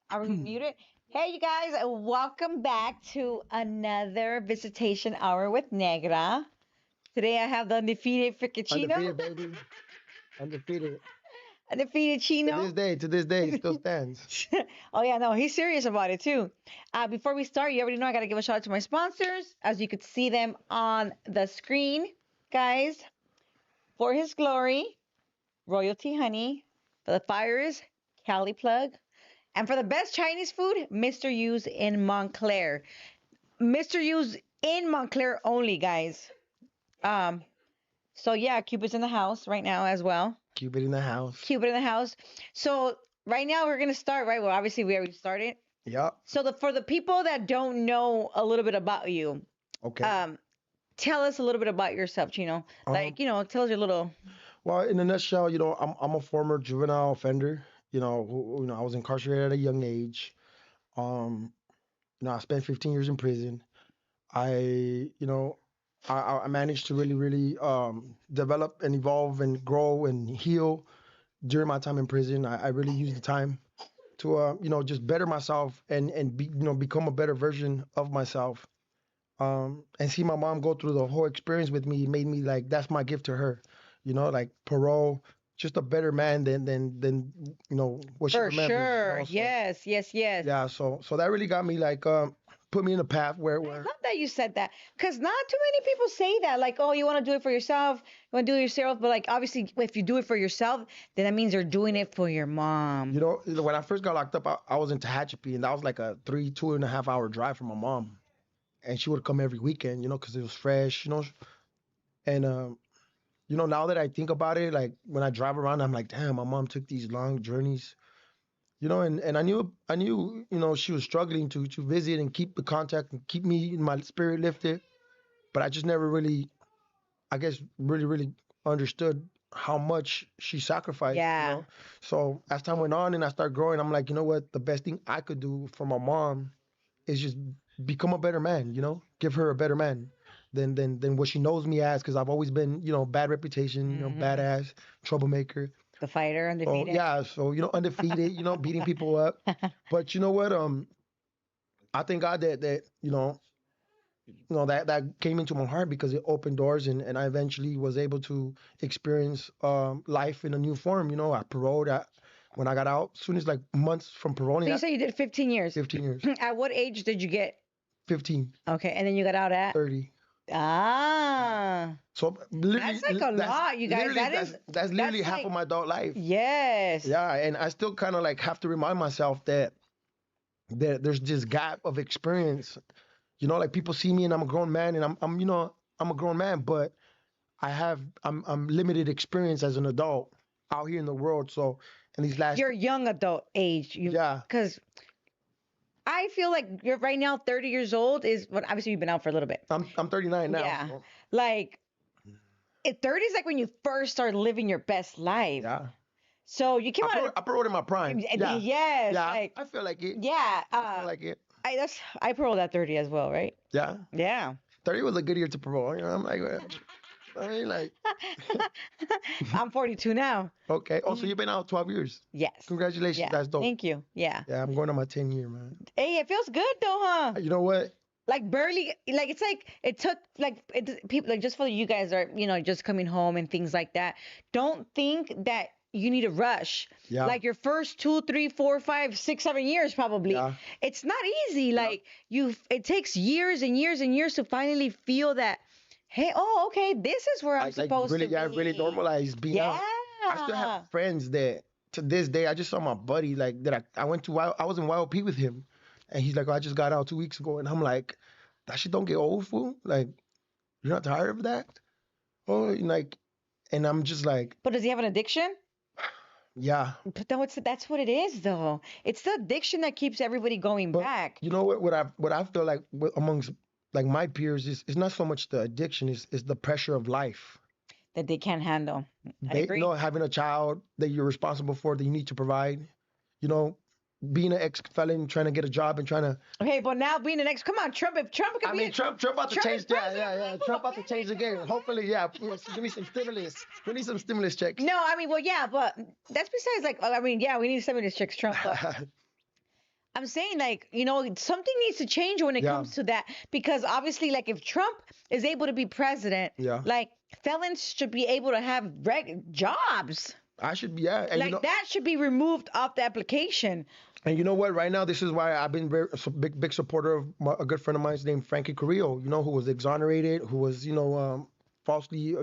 Are we muted? Hey, you guys, welcome back to another Visitation Hour with Negra. Today I have the undefeated freaking Chino. Undefeated, baby. Undefeated. Undefeated Chino. To this day, it still stands. Oh, yeah, no, he's serious about it too. Before we start, you already know I got to give a shout out to my sponsors. As you could see them on the screen, guys. For His Glory, Royalty Honey. For the Fires, Cali Plug. And for the best Chinese food, Mr. Yu's in Montclair. Mr. Yu's in Montclair only, guys. Um, so yeah, Cupid's in the house right now as well. Keep it in the house. Cupid in the house. So right now we're gonna start, right? Well, obviously we already started. Yup. So for the people that don't know a little bit about you, Okay. tell us a little bit about yourself, Chino. Um, Tell us your little. well, in a nutshell, I'm a former juvenile offender. I was incarcerated at a young age. Um, I spent 15 years in prison. I, you know, I managed to really develop and evolve and grow and heal during my time in prison. I really used the time to just better myself and become a better version of myself. And see my mom go through the whole experience with me made me like that's my gift to her. Like parole, just a better man than what she For remembers. sure. So Yes, yes, yes. yeah, so that really got me like put me in a path where I where love that you said that because not too many people say that. Like, oh, you want to do it for yourself, you want to do it yourself. But like, obviously, if you do it for yourself, then that means you're doing it for your mom. when I first got locked up, I was in Tehachapi, and that was like a 2.5 hour drive from my mom, and she would come every weekend, because it was fresh, and now that I think about it, like when I drive around, I'm like, damn, my mom took these long journeys, and I knew, she was struggling to visit and keep the contact and keep me in my spirit lifted, but I just never really, I guess, really understood how much she sacrificed. Yeah. So as time went on and I started growing, I'm like, you know what, the best thing I could do for my mom is just become a better man, give her a better man than what she knows me as, because I've always been, bad reputation, Hmm. badass, troublemaker. The fighter So undefeated. yeah, so undefeated, beating people up. But you know what? I thank God that that came into my heart because it opened doors, and I eventually was able to experience life in a new form. I paroled when I got out, soon as like months from paroling So you at say you did 15 years. 15 years, At what age did you get? 15, Okay, and then you got out at. 30. Ah, So literally, that's like a lot, you guys. That is that's literally that's half of like my adult life. yes. Yeah, and I still kind of like have to remind myself that there's this gap of experience. Like people see me and I'm a grown man, and I'm a grown man, but I'm limited experience as an adult out here in the world. So in these last Your young adult age, you yeah, because I feel like you're right now 30 years old is what obviously you've been out for a little bit. I'm 39 now. Yeah. So Like 30 is like when you first start living your best life. yeah, So you came out of I paroled in my prime. Yeah, yes, yeah, like I feel like it. yeah, I feel like it. I paroled at 30 as well, right? Yeah, Yeah. 30 was a good year to parole. I'm like, I mean, like, I'm 42 now. okay. Also, Mhm. you've been out 12 years. Yes. Congratulations. Yeah. That's dope. Thank you. Yeah. Yeah, I'm going on my 10 year, man. Hey, it feels good though, huh? You know what? Like barely, like it's like it took like people like just for you guys are just coming home and things like that. Don't think that you need to rush. Yeah, Like your first 2, 3, 4, 5, 6, 7 years probably. yeah. It's not easy. Yeah. Like it takes years and years and years to finally feel that. Hey, oh, okay, this is where I'm Like supposed really, to yeah, really be. normalized being out. I still have Yeah. friends that to this day I just saw my buddy like that I went to I was in Wild P with him, and he's like, oh, I just got out 2 weeks ago, and I'm like, that shit don't get old, fool. Like you're not tired of that? Oh, and like, and I'm just like, But does he have an addiction? yeah. But no, that's what it is though. It's the addiction that keeps everybody going But back. you know what I feel like amongst like my peers is not so much the addiction, is the pressure of life. That they can't handle. I agree. Having a child that you're responsible for that you need to provide. You know, being an ex-felon, trying to get a job and trying to. Okay, but now being the next, come on, Trump. If Trump could I be, mean, Trump about to Trump is change. Yeah, president. yeah, yeah. Trump about to change the game. Hopefully, yeah. Please, give me some stimulus. We need some stimulus checks. No, I mean, well, yeah, but that's besides like, I mean, yeah, we need somebody to check Trump. But I'm saying, like, something needs to change when it Yeah, comes to that, because obviously, like, if Trump is able to be president, yeah. like, felons should be able to have jobs. I should be, yeah, Like, that should be removed off the application. and you know what? Right now, this is why I've been very big supporter of a good friend of mine named Frankie Carrillo. You know, who was exonerated, who was falsely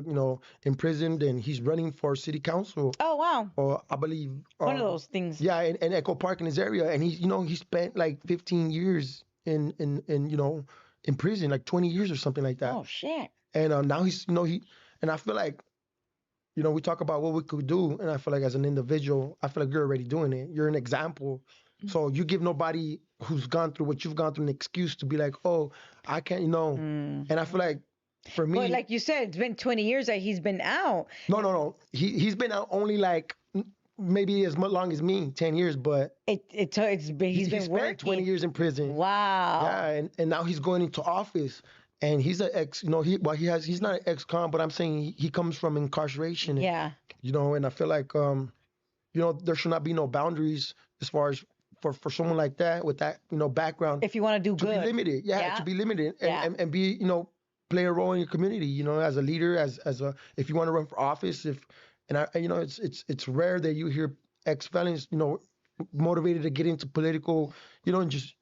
imprisoned, and he's running for city council. Oh, wow. Or I believe, One of those things. yeah, in Echo Park in his area, and he spent like 15 years in prison, like 20 years or something like that. Oh, shit. And now he's he and I feel like we talk about what we could do, and I feel like as an individual, I feel like you're already doing it. You're an example. So you give nobody who's gone through what you've gone through an excuse to be like, oh, I can't, Mm. And I feel like for me, But like you said, it's been 20 years that he's been out. no. He's been out only like maybe as much long as me, 10 years, but He's been spent working 20 years in prison. Wow. Yeah, and now he's going into office. And he's an ex, he's not an ex-con, but I'm saying he comes from incarceration. Yeah. And I feel like, there should not be no boundaries as far as for someone like that with that, background If you want to do to good. be limited. Yeah, Yeah. to be limited Yeah. and be, play a role in your community, as a leader, if you want to run for office, it's rare that you hear ex-felons, motivated to get into political, and just,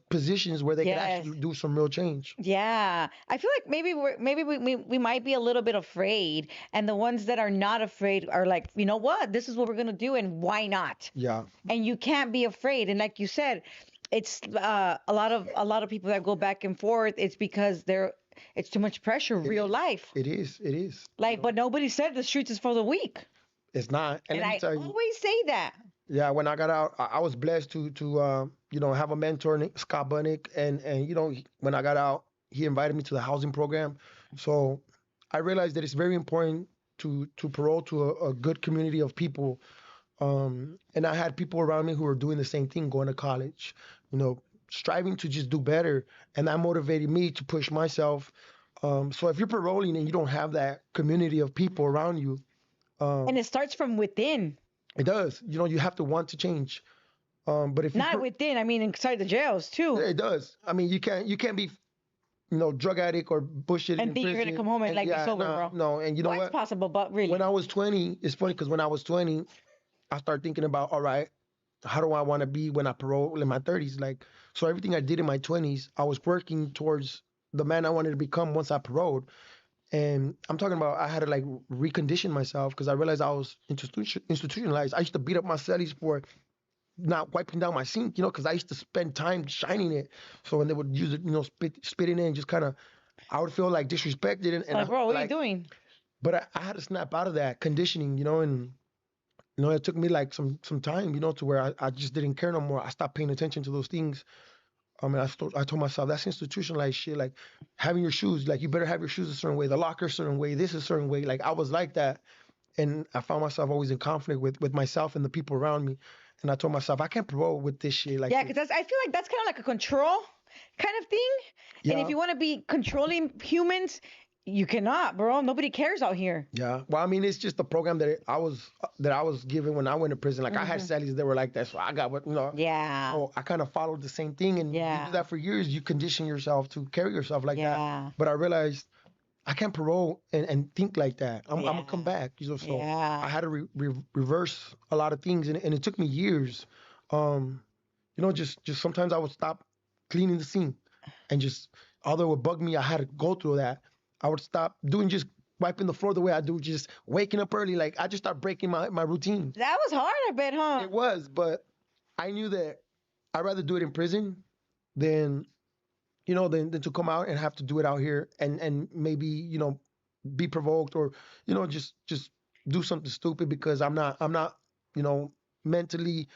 positions where they can Yes. actually do some real change. Yeah, I feel like maybe we might be a little bit afraid, and the ones that are not afraid are like, you know what, this is what we're gonna do, and why not? Yeah. And you can't be afraid. And like you said, it's a lot of people that go back and forth. It's because it's too much pressure, real life. It is. Like, but nobody said the streets is for the weak, It's not. And and let me I tell you, always say that. yeah, when I got out, I was blessed to have a mentor, Scott Bunnick, and when I got out, he invited me to the housing program. So I realized that it's very important to parole to a good community of people. And I had people around me who were doing the same thing, going to college, striving to just do better, and that motivated me to push myself. So if you're paroling and you don't have that community of people around you, And it starts from within, it does. You have to want to change. But if you not within. I mean, inside the jails too. it does. I mean, you can't be, drug addict or bullshit And in think you're gonna prison. come home and like be sober, no, bro. no. And you know Well, it's what? possible, but really. When I was 20, it's funny because when I was 20, I started thinking about, all right, how do I want to be when I parole in my 30s? Like, so everything I did in my 20s, I was working towards the man I wanted to become once I paroled. And I'm talking about I had to like recondition myself because I realized I was institutionalized. I used to beat up my cellies for not wiping down my sink, because I used to spend time shining it. So when they would use it, spit in it and just kind of, I would feel like disrespected. And Like, bro, what are you like, doing? but I had to snap out of that conditioning, and it took me like some time, to where I just didn't care no more. I stopped paying attention to those things. And I told myself that's institutionalized shit. Like having your shoes, like you better have your shoes a certain way, the locker a certain way, this a certain way. Like I was like that, and I found myself always in conflict with myself and the people around me. And I told myself I can't parole with this shit. Like Yeah, because I feel like that's kind of like a control kind of thing. And if yeah, you want to be controlling humans, you cannot, bro. Nobody cares out here. yeah. Well, I mean, it's just the program that I was given when I went to prison. Like I had cellies that were like that, so I got what. Yeah. So I kind of followed the same thing, and you Yeah. do that for years. You condition yourself to carry yourself like Yeah. that. But I realized I can't parole and think like that. I'm gonna come Yeah. back. So Yeah. I had to reverse a lot of things, and it took me years. Um, just sometimes I would stop cleaning the sink, and just although it would bug me, I had to go through that. I would stop doing just wiping the floor the way I do, just waking up early. Like I just start breaking my routine. That was hard, I bet, huh? It was, but I knew that I'd rather do it in prison than than to come out and have to do it out here and maybe be provoked or just do something stupid because I'm not mentally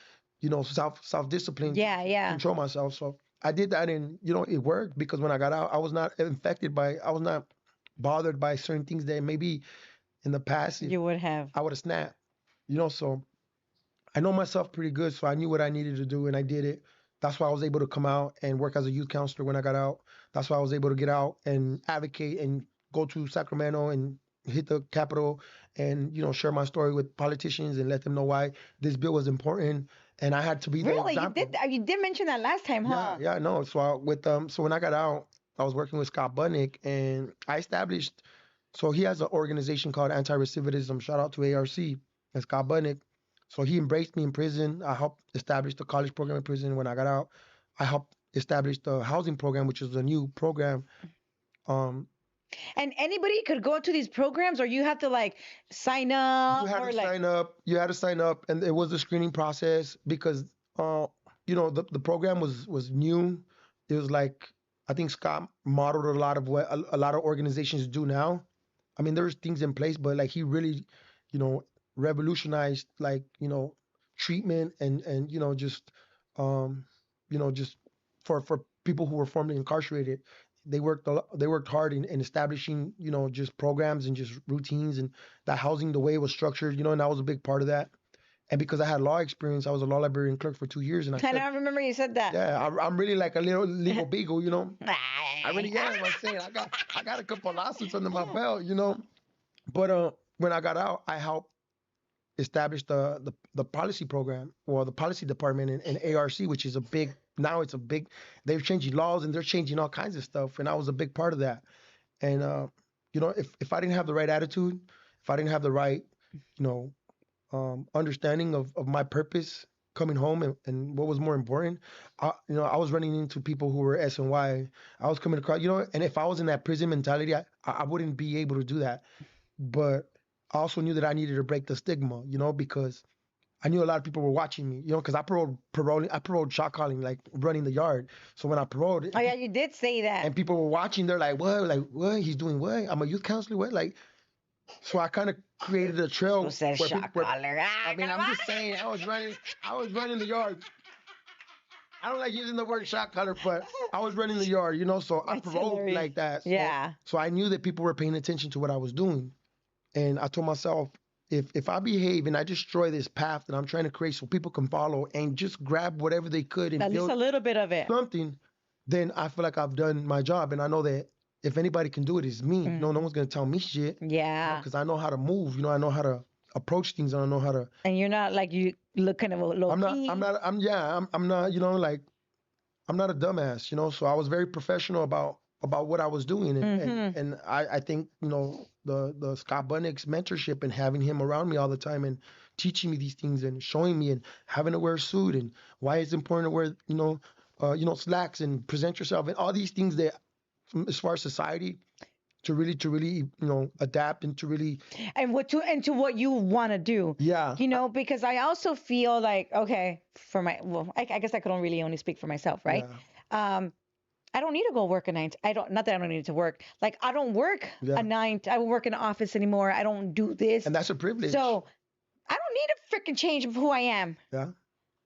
self disciplined Yeah, yeah. control myself. So I did that, and it worked because when I got out, I was not bothered by certain things that maybe in the past if You would have. I would have snapped. So I know myself pretty good, so I knew what I needed to do, and I did it. That's why I was able to come out and work as a youth counselor when I got out. That's why I was able to get out and advocate and go to Sacramento and hit the Capitol and share my story with politicians and let them know why this bill was important. And I had to be the Really? example. You did mention that last time, Yeah, huh? yeah, no. So when I got out, I was working with Scott Budnick, and I established. So he has an organization called Anti-Recidivism. Shout out to ARC and Scott Budnick. So he embraced me in prison. I helped establish the college program in prison. When I got out, I helped establish the housing program, which is a new program. Um, And anybody could go to these programs, or you have to like sign you up, had or to like. sign up. You had to sign up, and it was a screening process because the program was new. It was like I think Scott modeled a lot of what a lot of organizations do now. I mean, there's things in place, but like he really, you know, revolutionized like treatment and um, just for people who were formerly incarcerated. They worked hard in establishing just programs and just routines and that housing the way it was structured, and that was a big part of that. And because I had law experience, I was a law librarian clerk for 2 years, and I And said, I remember you said that. yeah, I'm really like a little legal beagle. I really am. I'm saying I got a couple lawsuits under my belt. But when I got out, I helped establish the policy program or the policy department in ARC, which is a big now it's a big they're changing laws and they're changing all kinds of stuff, and I was a big part of that. And if I didn't have the right attitude, if I didn't have the right, you know, understanding of my purpose coming home and what was more important, I was running into people who were S and Y. I was coming across, and if I was in that prison mentality, I wouldn't be able to do that. But I also knew that I needed to break the stigma, because I knew a lot of people were watching me, because I paroled shot calling, like running the yard. So when I paroled, Oh yeah, you did say that. and people were watching, they're like, what? He's doing what? I'm a youth counselor, what? Like, so I kind of created a Who trail said where people shot were. caller? Ah, I mean, come I'm on. just saying, I was running the yard. I don't like using the word shot caller, but I was running the yard. So I That's paroled hilarious. like that. So, Yeah. so I knew that people were paying attention to what I was doing. And I told myself, if I behave and I destroy this path that I'm trying to create so people can follow and just grab whatever they could and At least build a little bit of it. something, then I feel like I've done my job. And I know that if anybody can do it, it's me. No one's gonna tell me shit. Yeah. Because I know how to move. I know how to approach things, and I know how to. And you're not like you look kind of low I'm not. I'm key. not. I'm yeah. I'm not. Like I'm not a dumbass. So I was very professional about what I was doing, and I think the Scott Bunnick's mentorship and having him around me all the time and teaching me these things and showing me and having to wear a suit and why it's important to wear slacks and present yourself and all these things that as far as society to really adapt and to really And to what you want to do. yeah Because I also feel like, okay, I guess I could only speak for myself, right? yeah Um, I don't need to go work a nine. I don't, not that I don't need to work. Like I don't work yeah a nine. I don't work in an office anymore. I don't do this. and that's a privilege. So I don't need a freaking change of who I am. Yeah,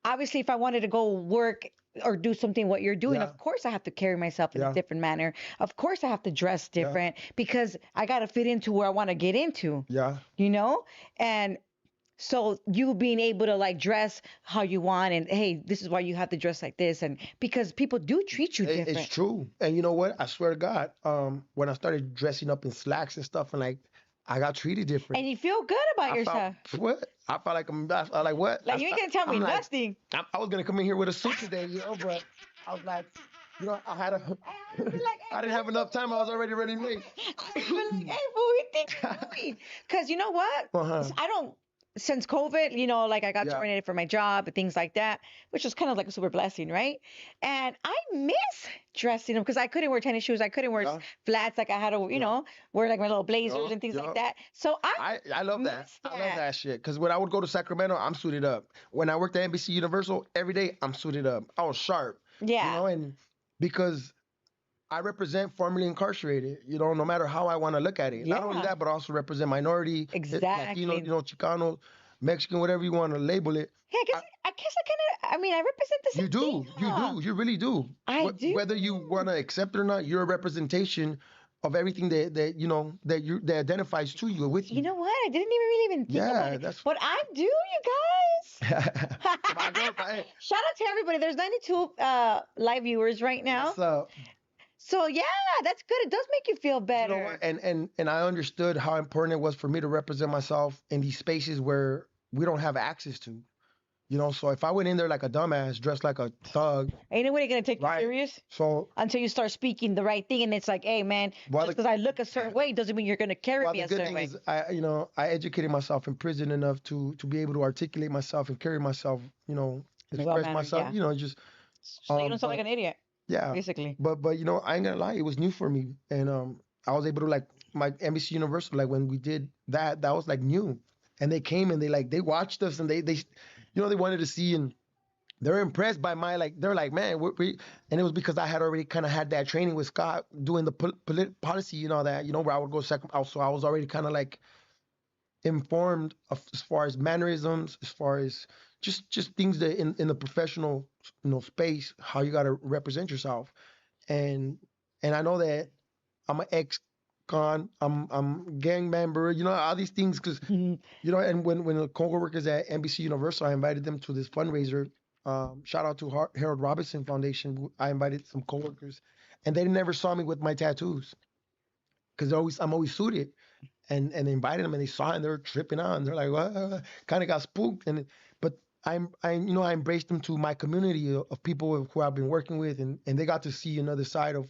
Obviously, if I wanted to go work or do something what you're doing, yeah, of course I have to carry myself in a yeah, different manner. Of course I have to dress yeah, different because I got to fit into where I want to get into, yeah. you know? And so you being able to like dress how you want and hey, this is why you have to dress like this and because people do treat you It's different. true. And you know what? I swear to God, when I started dressing up in slacks and stuff, and like I got treated different. And you feel good about I felt yourself. what? I felt like I like what? Like you ain't gonna tell me I'm like nothing. I was gonna come in here with a suit today, but I was like, I had a Be like, I didn't have enough time. I was already running late. I be like, hey, fool, you think you're doing? Because you know what? Uh-huh. I don't, since COVID, like I got Yeah. terminated from my job and things like that, which was kind of like a super blessing, right? And I miss dressing up because I couldn't wear tennis shoes. I couldn't wear Yeah. flats like I had to, wear like my little blazers Yeah, and things yeah. like that. So I love that. miss I love that. that shit. Because when I would go to Sacramento, I'm suited up. When I worked at NBC Universal, every day I'm suited up. I was sharp. Yeah. And because I represent formerly incarcerated, no matter how I want to look at it. Not only Yeah. that, but also represent minority, Latino, Exactly. Chicano, Mexican, whatever you want to label it. Yeah, I guess I kind of, I mean, I represent the You same thing, do, huh? you really do. I do. Whether you want to accept it or not, you're a representation of everything that identifies to you with You you. know what? I didn't even think about Yeah, it. that's But I do, you guys. my girl. Shout out to everybody. There's 92 live viewers right now. What's up? So yeah, that's good. It does make you feel You know what? better. And I understood how important it was for me to represent myself in these spaces where we don't have access to. You know, so if I went in there like a dumbass, dressed like a thug, Ain't nobody gonna take you right? serious So until you start speaking the right thing, and it's like, hey man, while just the because I look a certain way doesn't mean you're gonna carry while me the a good certain thing way. is, I educated myself in prison enough to be able to articulate myself and carry myself, In a well express manner, myself, yeah. just So you don't sound like but an idiot, yeah, basically. but I ain't gonna lie, it was new for me, and I was able to like my NBC Universal, like when we did that, that was like new, and they came and they watched us and they wanted to see and they're impressed by my like they're like man and it was because I had already kind of had that training with Scott doing the policy and all that where I would go second so I was already kind of like informed of as far as mannerisms, as far as just things that in the professional space, how you got to represent yourself. And and I know that I'm an ex-con, I'm gang member, all these things because and when the co-workers at NBC Universal, I invited them to this fundraiser. Shout out to Harold Robinson Foundation. I invited some coworkers, and they never saw me with my tattoos because I'm always suited. And they invited them, and they saw it, and they're tripping out, and they're like, "What?" Kind of got spooked. But I embraced them to my community of people who I've been working with, and they got to see another side of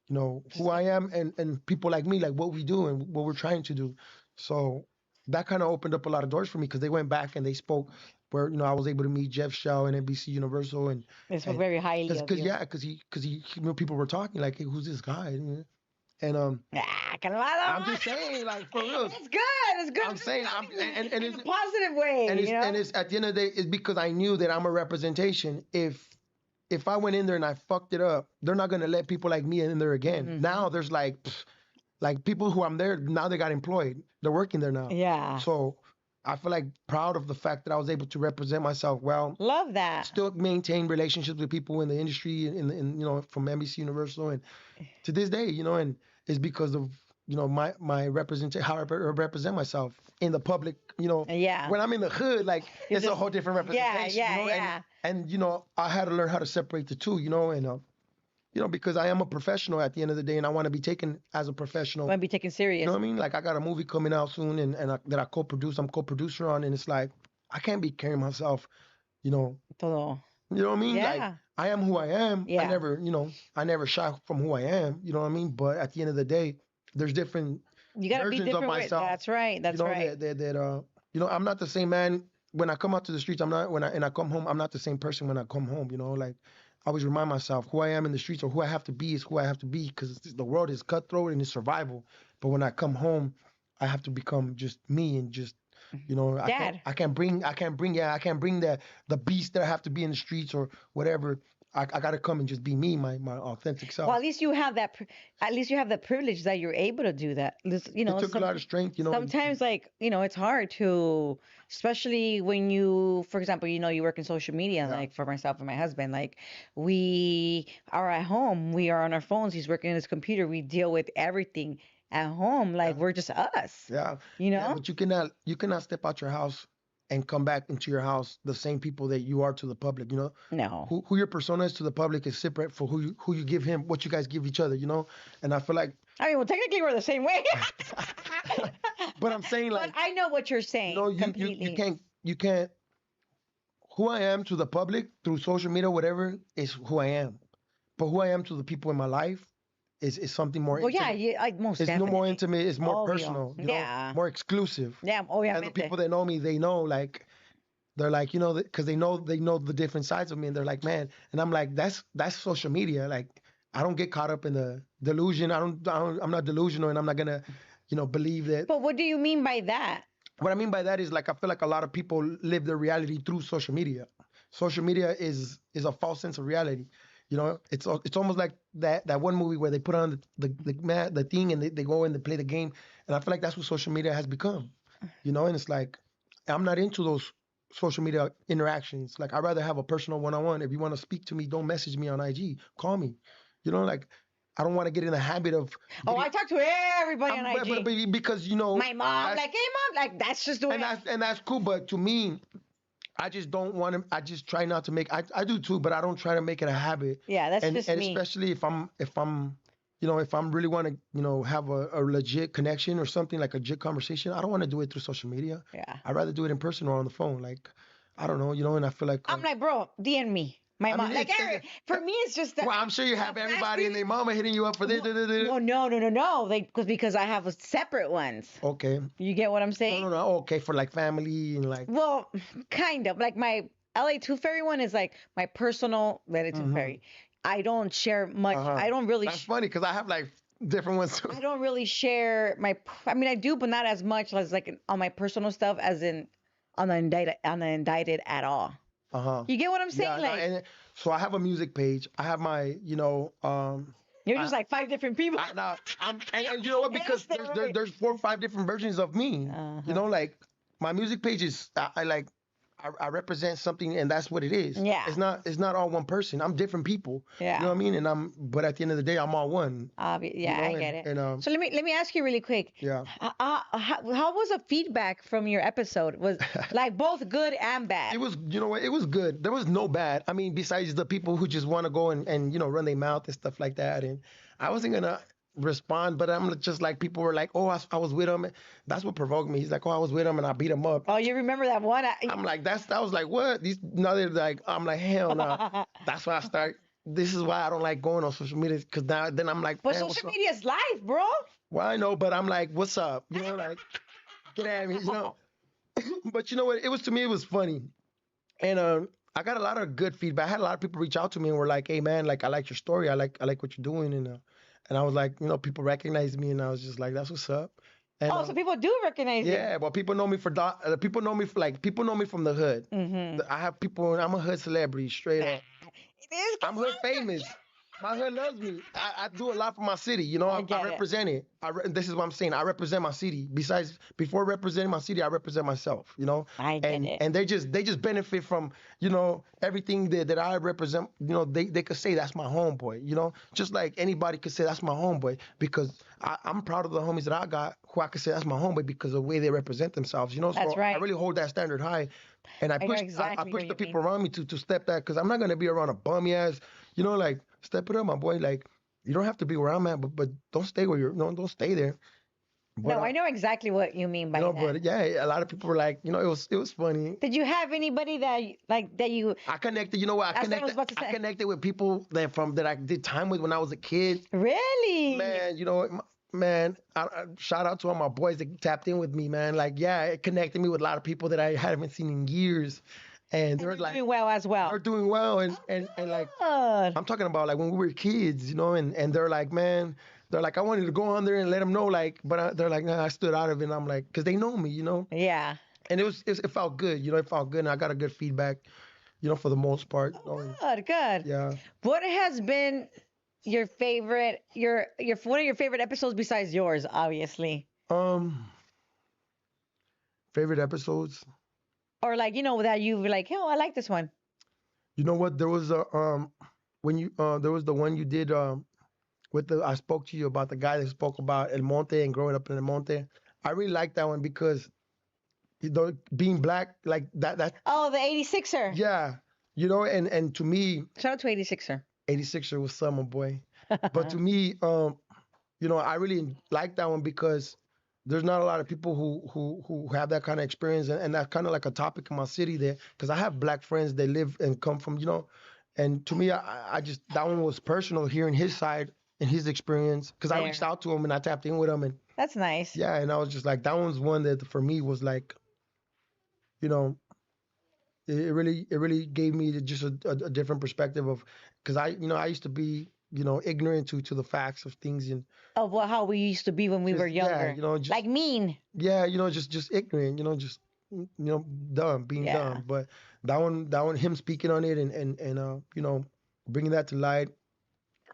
who I am and people like me, like what we do and what we're trying to do. So that kind of opened up a lot of doors for me because they went back and they spoke where I was able to meet Jeff Shaw and NBC Universal They spoke and very highly of because you. yeah because people were talking like, hey, who's this guy, and Ah, I'm calmado. just saying, like, for real. It's good. It's good. I'm saying I'm and In it's a positive way, you know. and it's at the end of the day, it's because I knew that I'm a representation. If I went in there and I fucked it up, they're not gonna let people like me in there again. Hmm. Now there's like people who I'm there now, they got employed. They're working there now. Yeah, So I feel like proud of the fact that I was able to represent myself well, love that. still maintain relationships with people in the industry and from NBC Universal and to this day, and it's because of my represent how I represent myself in the public. Yeah, When I'm in the hood, like you're it's a just whole different yeah, representation. yeah, yeah. And I had to learn how to separate the two. And because I am a professional at the end of the day, and I want to be taken as a professional. Want to be taken You know serious. what I mean? Like I got a movie coming out soon, that I co-produce. I'm co-producer on, and it's like I can't be carrying myself. You know, Todo. you know what I mean? Like Yeah, I am who I am. yeah. I never shy from who I am. You know what I mean? But at the end of the day, there's different You gotta be versions of different with. myself. That's right. That's right. I'm not the same man when I come out to the streets. I'm not and I come home. I'm not the same person when I come home. Like I always remind myself who I am in the streets or who I have to be is who I have to be because the world is cutthroat and it's survival. But when I come home, I have to become just me and just Dad. I can't bring the beast that I have to be in the streets or whatever. I got to come and just be me, my authentic Well, self. at least you have that. At least you have the privilege that you're able to do that. You It know, took a lot of strength, sometimes like it's hard to, especially when you, for example, you work in social media. yeah, Like for myself and my husband, like we are at home, we are on our phones. He's working on his computer. We deal with everything at home. yeah, Like we're just us. yeah, You yeah. know? But you cannot step out your house and come back into your house the same people that you are to the public. No. Who your persona is to the public is separate for who you give him, what you guys give each other. And I feel like, I mean, well, technically we're the same way. but I'm saying But like, I know what you're saying you completely. can't who I am to the public through social media, whatever, is who I am. But who I am to the people in my life is something more Well, yeah, intimate. most It's no more definitely. intimate. It's more Obvio. personal. Yeah. More exclusive. Yeah, And the obviamente. people that know me, they know like they're like because they know the different sides of me, and they're like, man. And I'm like, that's social media. Like I don't get caught up in the delusion. I'm not delusional, and I'm not gonna believe that. But what do you mean by that? What I mean by that is like I feel like a lot of people live their reality through social media. Social media is a false sense of reality. It's almost like that one movie where they put on the thing and they go and they play the game. And I feel like that's what social media has become. And it's like I'm not into those social media interactions. Like I'd rather have a personal one-on-one. If you want to speak to me, don't message me on IG. Call me. Like I don't want to get in the habit of Oh, getting I talk to everybody on but IG. because My mom, that's like, hey, mom, like, that's just the way. and that's cool. But to me, I just don't want to. I just try not to make. I do too, but I don't try to make it a habit. Yeah, that's And just and me. especially if I'm if I'm really want to, have a legit connection or something like a legit conversation, I don't want to do it through social media. Yeah. I'd rather do it in person or on the phone. Like, I don't know, and I feel like, I'm like, bro, DM me. My I mom, mean, like, for me, it's just that. well, I'm sure you have everybody and their mama hitting you up for this. Well, no. Because I have separate ones. Okay. You get what I'm No, saying? no. Okay, for like family and like. Well, kind of. Like my LA Tooth Fairy one is like my personal LA Tooth Mhm. Fairy. I don't share much. Uh-huh. I don't really. That's funny because I have like different ones too. I don't really share my. I mean, I do, but not as much as like on my personal stuff as in on the indicted at all. Uh-huh. You get what I'm Yeah, saying? no, Like and so I have a music page. I have my, you're I, just like five different people. no, and you know what? Because Yes, right. there's 4 or 5 different versions of me. Uh-huh. Like my music page is I like I represent something, and that's what it is. Yeah. It's not all one person. I'm different people. Yeah. You know what I mean? And but at the end of the day, I'm all one. Yeah, I get it. And So let me ask you really quick. yeah. How was the feedback from your episode? Was like both good and bad? It was, what? It was good. There was no bad. I mean, besides the people who just want to go and run their mouth and stuff like that. And I wasn't gonna respond, but I'm just like people were like, "Oh, I was with him." That's what provoked me. He's like, "Oh, I was with him and I beat him up." Oh, you remember that one? I'm like, I was like, what? These now they're like, I'm like, hell no. That's why I start. This is why I don't like going on social media because then I'm like, But man, what's social up? media is life, bro. Well, I know, but I'm like, what's up? Like, get at me, But you know what? It was to me, it was funny, and I got a lot of good feedback. I had a lot of people reach out to me and were like, "Hey, man, like I like your story. I like what you're doing," and I was like, people recognize me, and I was just like, "That's what's up." And Oh, so people do recognize you. yeah, well, people know me people know me for like people know me from the hood. Mm-hmm. I have people. I'm a hood celebrity, straight up. It is. I'm hood famous. My hood loves me. I do a lot for my city. I get I it. represent it. This is what I'm saying. I represent my city. Before representing my city, I represent myself. I get and it. and they just benefit from everything that I represent. They could say that's my homeboy. Just like anybody could say that's my homeboy because I'm proud of the homies that I got who I could say that's my homeboy because of the way they represent themselves. That's So right. I really hold that standard high. And I know push, I exactly push what the you people around me to step that because I'm not gonna be around a bummy ass, like step it up, my boy. Like you don't have to be where I'm at, but don't stay where you're, don't stay there. But No, I know exactly what you mean by that. but yeah, a lot of people were like, it was funny. Did you have anybody that you? I connected, you know what? That's what I was about to I say. connected with people that I did time with when I was a kid. Really? Man, man, shout out to all my boys that tapped in with me, man. Like, yeah, it connected me with a lot of people that I haven't seen in years. And they're like, doing well as well. they're doing well. And like, Good. I'm talking about like when we were kids, and they're like, man, they're like, I wanted to go on there and let them know, like, but they're like, nah, I stood out of it. And I'm like, because they know me, Yeah. and it felt good, it felt good. And I got a good feedback, for the most part. Good. Yeah. What has been your favorite, your one of your favorite episodes besides yours, obviously, Favorite episodes. or like that you were like, oh, I like this one. You know what? There was a when you there was the one you did with I spoke to you about the guy that spoke about El Monte and growing up in El Monte. I really like that one because being black like that Oh, the 86er. yeah, and to me Shout out to 86er. 86er was summer boy. But to me I really like that one because there's not a lot of people who have that kind of experience, and that's kind of like a topic in my city there because I have black friends that live and come from and to me I just that one was personal hearing his side and his experience because I reached out to him and I tapped in with him and That's nice. yeah, and I was just like that one's one that for me was like you know it really gave me just a different perspective of because I used to be ignorant to the facts of things and Of how we used to be when we were younger. yeah just like mean. yeah, just ignorant, just dumb, being Yeah. dumb. But that one, him speaking on it and bringing that to light,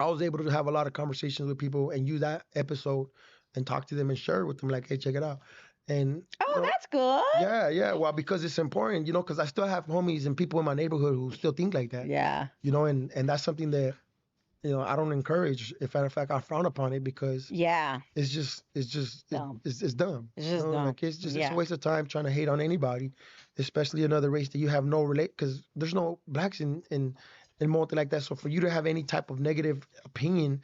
I was able to have a lot of conversations with people and use that episode and talk to them and share it with them, like, hey, check it out. And Oh, that's good. yeah, well, because it's important, because I still have homies and people in my neighborhood who still think like that, Yeah. and that's something that I don't encourage. If matter of fact, I frown upon it because Yeah. it's just Dumb. it's dumb. It's just dumb. Like it's Yeah. a waste of time trying to hate on anybody, especially another race that you have no relate because there's no blacks in Monte like that. So for you to have any type of negative opinion,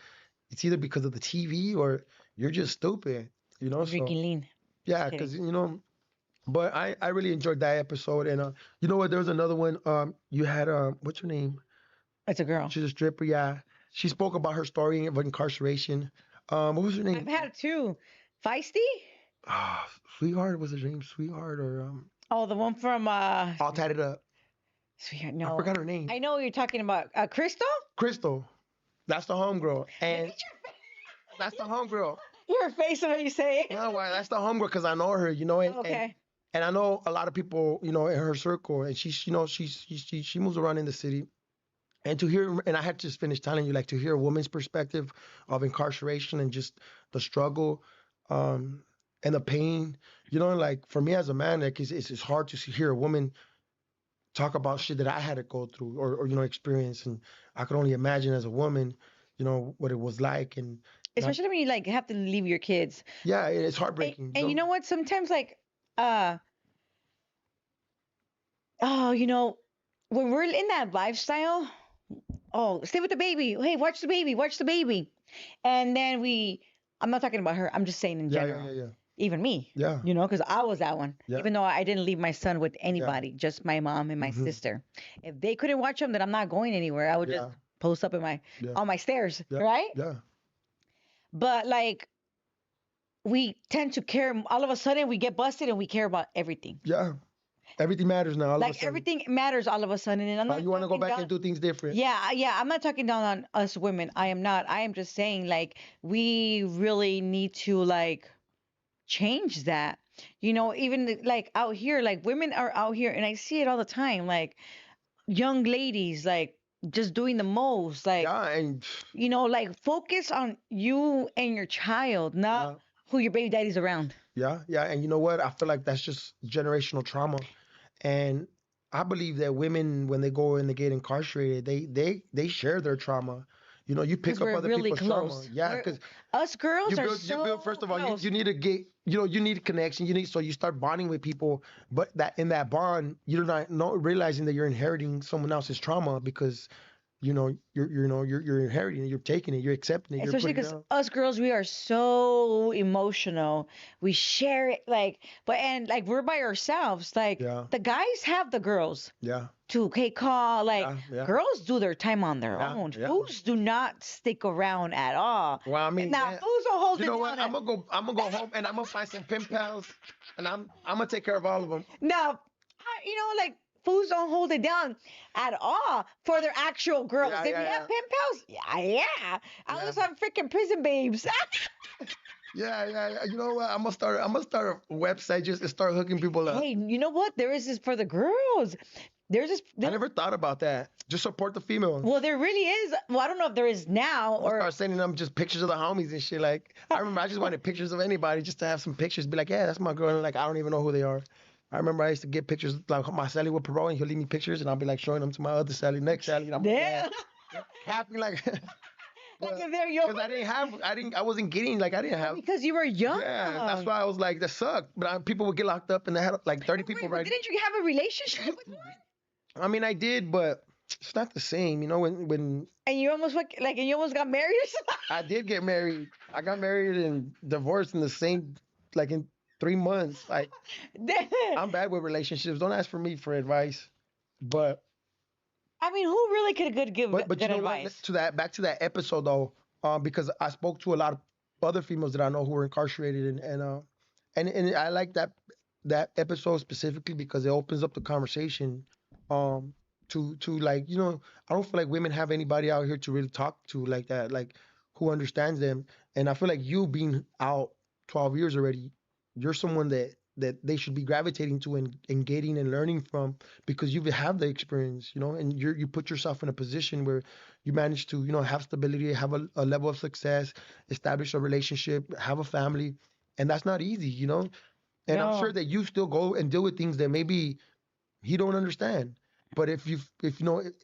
it's either because of the TV or you're just stupid, you know. So Drinking lean. Just yeah, kidding. because but I really enjoyed that episode, and you know what? There was another one. You had what's her name? It's a girl. She's a stripper. Yeah, she spoke about her story of incarceration. What was her I've name? had two. Feisty? Ah, Sweetheart was her name. Sweetheart or Oh, the one from all tatted up. Sweetheart. I No, forgot her name. I know what you're talking about. Crystal? Crystal. That's the homegirl, Look and at that's the homegirl. your face when you say it. No, why? That's the homegirl because I know her, you know, Okay. and I know a lot of people, you know, in her circle, and she's, you know, she moves around in the city, and to hear, and I had to just finish telling you, like to hear a woman's perspective of incarceration and just the struggle, um, and the pain, you know, like for me as a man, like it's hard to hear a woman talk about shit that I had to go through or you know experience, and I could only imagine as a woman, you know, what it was like, and I, Especially when you like have to leave your kids. yeah, it's And, heartbreaking, you and you know. know what? Sometimes like uh oh, when we're in that lifestyle, oh, stay with the baby. Hey, watch the baby, watch the baby. And then I'm not talking about her. I'm just saying in Yeah, yeah, general. yeah, yeah, Even me, yeah, because I was that one. yeah, Even though I didn't leave my son with yeah. anybody, just my mom and my Hmm. sister. If they couldn't watch him, then I'm not going anywhere. I would just Yeah, post up in my yeah, on my stairs, yeah, right? yeah, But like we tend to care. All of a sudden, we get busted and we care about everything. yeah. Everything matters now. All of a Like sudden, everything matters all of a sudden. And I'm not you want to go talking back down. and do things different. Yeah, yeah. I'm not talking down on us women. I am not. I am just saying like we really need to like change that. Even like out here, like women are out here, and I see it all the time. Like young ladies, like just doing the most. Like Yeah, and like focus on you and your child, not yeah, who your baby daddy's around. yeah, yeah. And you know what? I feel like that's just generational trauma. And I believe that women, when they go and they get incarcerated, they share their trauma. You know, you Because pick up we're other really people's trauma. close. Yeah, because Us girls are you build so first of all, close. you need to get, you know, you need connection. You need, so you start bonding with people, but that in that bond, you're not realizing that you're inheriting someone else's trauma because you're inheriting it, you're taking it, you're accepting it, you're Especially putting it because down. us girls, we are so emotional. We share it and like we're by ourselves. Like Yeah, the guys have the girls yeah, to call. Like yeah, yeah, girls do their time on their yeah, own. yeah. Fools do not stick around at all. Well, I mean, Now yeah, fools will hold you it know down. what? I'm gonna go home and I'm gonna find some pen pals, and I'm gonna take care of all of them. Now, like fools don't hold it down at all for their actual girls. Yeah, If you yeah, have yeah, pen pals, yeah, yeah. I yeah, was on freaking prison babes. yeah, yeah, yeah. You know what? I'm gonna start a website just to start hooking people up. Hey, you know what? There is this for the girls. There's this. I never thought about that. Just support the female. Well, there really is. Well, I don't know if there is now I'm gonna or start sending them just pictures of the homies and shit. Like I remember, I just wanted pictures of anybody just to have some pictures. Be like, yeah, that's my girl. And like I don't even know who they are. I remember I used to get pictures like my Sally with Parole, and he'll leave me pictures, and I'll be like showing them to my other Sally, next Sally, and I'm like, yeah, yeah. happy like, Like but if they're young. because I wasn't getting like I didn't have. Because you were young. Yeah, that's why I was like, that sucked. But people would get locked up, and they had like 30 people Wait, but right. didn't you have a relationship with one? I mean, I did, but it's not the same, you know. When And you almost and you almost got married or something. I did get married, I got married and divorced in the same, like in 3 months. Like I'm bad with relationships. Don't ask for me for advice. But I mean, who really could give but good you know what? advice? To that back to that episode though, because I spoke to a lot of other females that I know who were incarcerated and I like that episode specifically because it opens up the conversation um to like I don't feel like women have anybody out here to really talk to like that, like who understands them. And I feel like you being out 12 years already, you're someone that they should be gravitating to and getting and learning from because you have the experience, and you put yourself in a position where you manage to have stability, have a level of success, establish a relationship, have a family, and that's not easy. And I'm sure No. that you still go and deal with things that maybe he don't understand. But if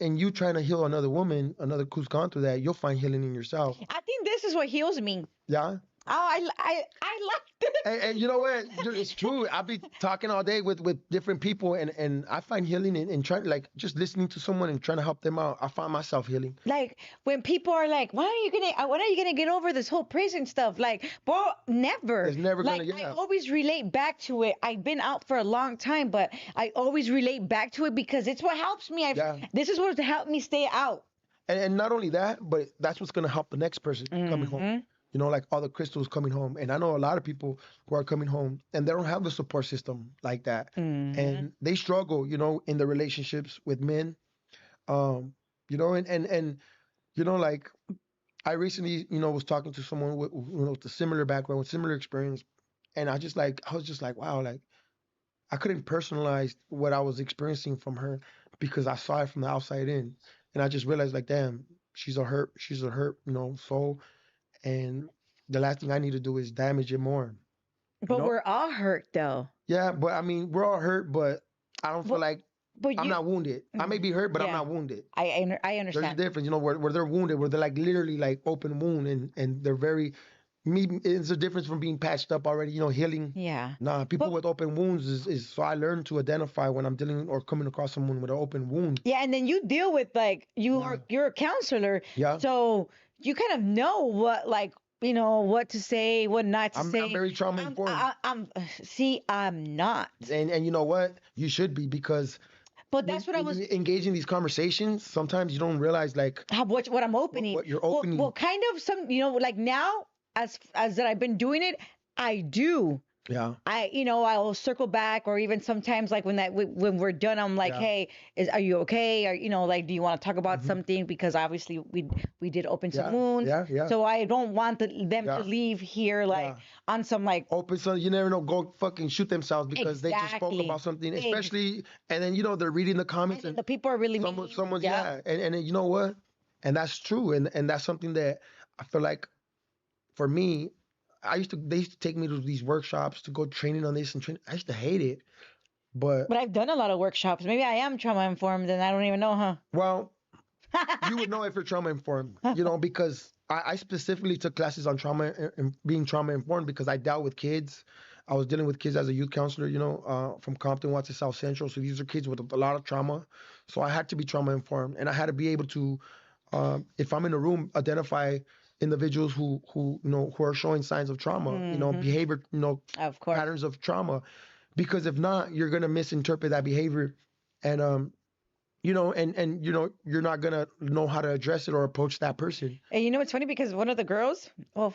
and you trying to heal another woman, another who's gone through that, you'll find healing in yourself. I think this is what heals me. Yeah, I like this. And you know what? It's true. I'll be talking all day with different people, and I find healing in trying, like, just listening to someone and trying to help them out. I find myself healing. Like when people are like, when are you gonna get over this whole prison stuff? Like, bro, never. It's never gonna Like get I out. always relate back to it. I've been out for a long time, but I always relate back to it because it's what helps me. Yeah. This is what helped me stay out. And not only that, but that's what's gonna help the next person coming home. Hmm. You know, like all the crystals coming home. And I know a lot of people who are coming home and they don't have the support system like that. Hmm. And they struggle, you know, in the relationships with men. Um, you know, and you know, like I recently, you know, was talking to someone with a similar background, with similar experience. And I was just like, wow, like I couldn't personalize what I was experiencing from her because I saw it from the outside in. And I just realized like, damn, she's a hurt, you know, soul. And the last thing I need to do is damage it more. You But know? we're all hurt though. Yeah, but I mean, we're all hurt, but I don't feel But like but I'm you, not wounded. I may be hurt, but I'm yeah, not wounded. I There's a understand. difference, you know, where they're wounded, where they're like literally like open wound and they're very me it's a difference from being patched up already, you know, healing. Yeah. Nah, people But with open wounds is so I learned to identify when I'm dealing or coming across someone with an open wound. yeah, and then you deal with like Yeah. you're a counselor, Yeah. so you kind of know what like what to say, what not to I'm say. very trauma informed. I'm see, I'm not, And you know what? You should be because but that's what I when was you engage in these conversations, sometimes you don't realize like what I'm opening. what you're Well, opening. kind of some like now as that I've been doing it, I do. Yeah. I'll circle back, or even sometimes like when we're done, I'm like, Yeah. hey, are you okay? Or like, do you want to talk about Hmm. something? Because obviously we did open some Yeah. wounds, Yeah. Yeah. so I don't want them to Yeah. leave here like Yeah. on some like Open so you never know, go fucking shoot themselves because they just spoke exactly, about something, Ex- especially and then you know they're reading the and comments then and the people are really mean. someone's Yeah. yeah, and then you know what? And that's true. And that's something that I feel like for me, they used to take me to these workshops to go training on this and train. I used to hate it. But But I've done a lot of workshops. Maybe I am trauma informed, and I don't even know, huh? well, you would know if you're trauma informed, you know, because I specifically took classes on trauma and being trauma informed because I dealt with kids. I was dealing with kids as a youth counselor, you know, from Compton, Watts to South Central. So these are kids with a lot of trauma. So I had to be trauma informed, and I had to be able to, if I'm in a room, identify individuals who are showing signs of trauma, you know, Hmm. behavior, you know, Of course. patterns of trauma. Because if not, you're gonna misinterpret that behavior, and you know, and you know, you're not gonna know how to address it or approach that person. And it's funny because one of the girls, well,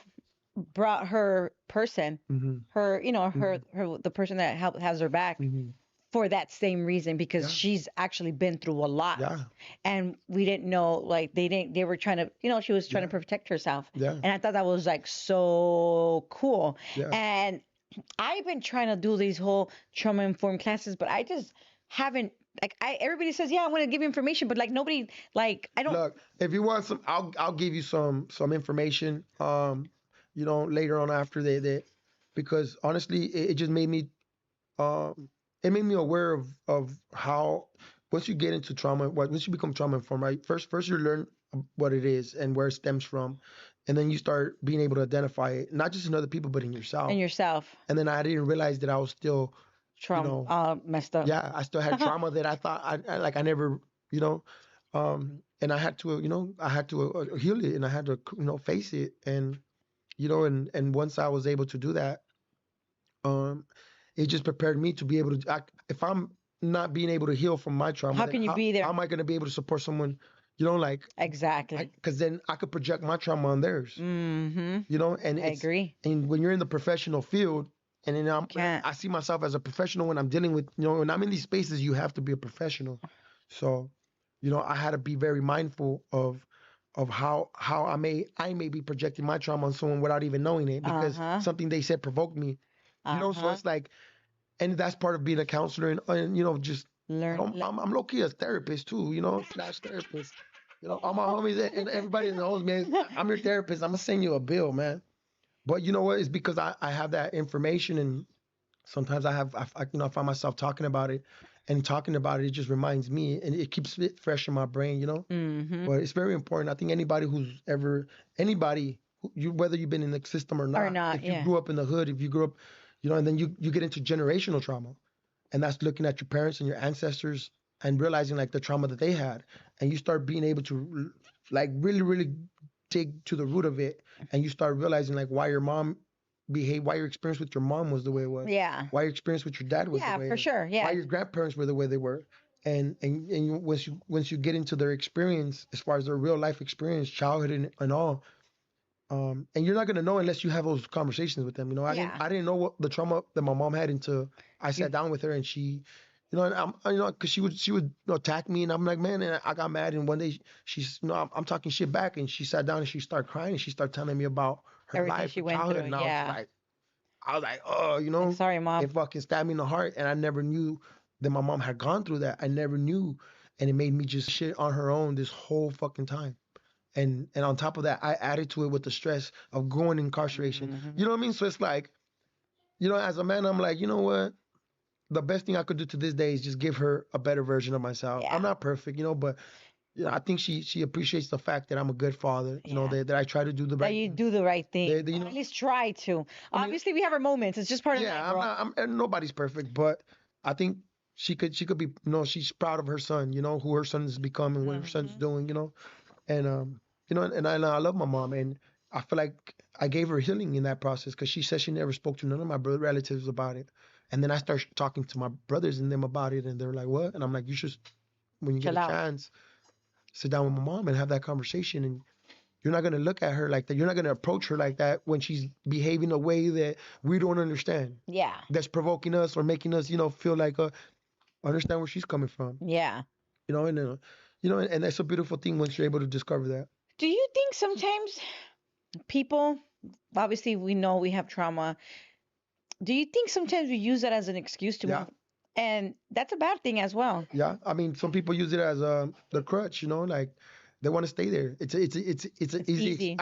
brought her person, Hmm. her, Hmm. the person that has her back Hmm. for that same reason because Yeah, she's actually been through a lot. yeah, And we didn't know, like, they were trying to, she was trying to yeah, protect herself. yeah, And I thought that was like so cool. yeah. And I've been trying to do these whole trauma informed classes, but I just haven't. Like everybody says, yeah, I want to give you information, but like nobody, like I don't. Look, if you want some, I'll give you some information. You know, later on after because honestly, it just made me um, it made me aware of how once you get into trauma, once you become trauma informed, right? First you learn what it is and where it stems from, and then you start being able to identify it, not just in other people, but in And yourself. yourself, And then I didn't realize that I was still, you trauma, know, messed up. yeah, I still had trauma that I thought I like I never, you know, and I had to, I had to heal it, and I had to, face it, and and once I was able to do that, um, it just prepared me to be able to. If I'm not being able to heal from my trauma, How then can you be how there? am I going to be able to support someone? Like, Exactly. because then I could project my trauma on theirs. Mm-hmm. And I agree. when you're in the professional field, and then You can't. I see myself as a professional when I'm dealing with, when I'm in these spaces, you have to be a professional. So, I had to be very mindful of how I may be projecting my trauma on someone without even knowing it because Uh-huh. something they said provoked me. So Uh-huh. it's like, and that's part of being a counselor, and just Learn. I'm low key a therapist too, slash therapist. All my homies and everybody knows me. I'm your therapist. I'm gonna send you a bill, man. But you know what? It's because I have that information, and sometimes I find myself talking about it, and talking about it. It just reminds me, and it keeps it fresh in my brain. Mm-hmm. But it's very important. I think anybody you whether you've been in the system or Or not. not, If you yeah. grew up in the hood, if you grew up, and then you get into generational trauma, and that's looking at your parents and your ancestors and realizing like the trauma that they had, and you start being able to like really really dig to the root of it, and you start realizing like why your mom behaved, why your experience with your mom was the way it was, Yeah. why your experience with your dad was the Yeah, way for it is, sure. why Yeah. your grandparents were the way they were. Once you get into their experience as far as their real life experience, childhood and all, and you're not gonna know unless you have those conversations with them. Yeah. I didn't know what the trauma that my mom had until I You sat down with her and she, and because she would attack me, and I'm like, man, and I got mad, and one day she's, I'm talking shit back, and she sat down and she started crying and she started telling me about her everything life, she her went through. childhood, and Yeah. I was like, oh, Like, sorry, mom. it fucking stabbed me in the heart, and I never knew that my mom had gone through that. I never knew, and it made me just shit on her own this whole fucking time. And on top of that, I added to it with the stress of going incarceration. Hmm. You know what I mean? So it's like, as a man, I'm like, you know what? The best thing I could do to this day is just give her a better version of myself. I'm Yeah. not perfect, but I think she appreciates the fact that I'm a good father. Yeah. That I try to do the That right you thing. do the right thing. They, Or at least try to. I mean, Obviously, we have our moments. It's just part of life, yeah, I'm bro. not. And nobody's perfect, but I think she could be. She's proud of her son. Who her son is becoming, what her son's Hmm. doing. And and I love my mom, and I feel like I gave her healing in that process because she said she never spoke to none of my brother relatives about it, and then I start talking to my brothers and them about it, and they're like, "What?" And I'm like, "You should, when you get Chill a out. chance, sit down with my mom and have that conversation, and you're not gonna look at her like that. You're not gonna approach her like that when she's behaving a way that we don't understand, Yeah. that's provoking us or making us, feel like understand where she's coming from, Yeah. and that's a beautiful thing once you're able to discover that." Do you think sometimes people, obviously, we know we have trauma. Do you think sometimes we use that as an excuse to Yeah. move? And that's a bad thing as well. Yeah, I mean, some people use it as the crutch, like they want to stay there. It's an It's easy. easy.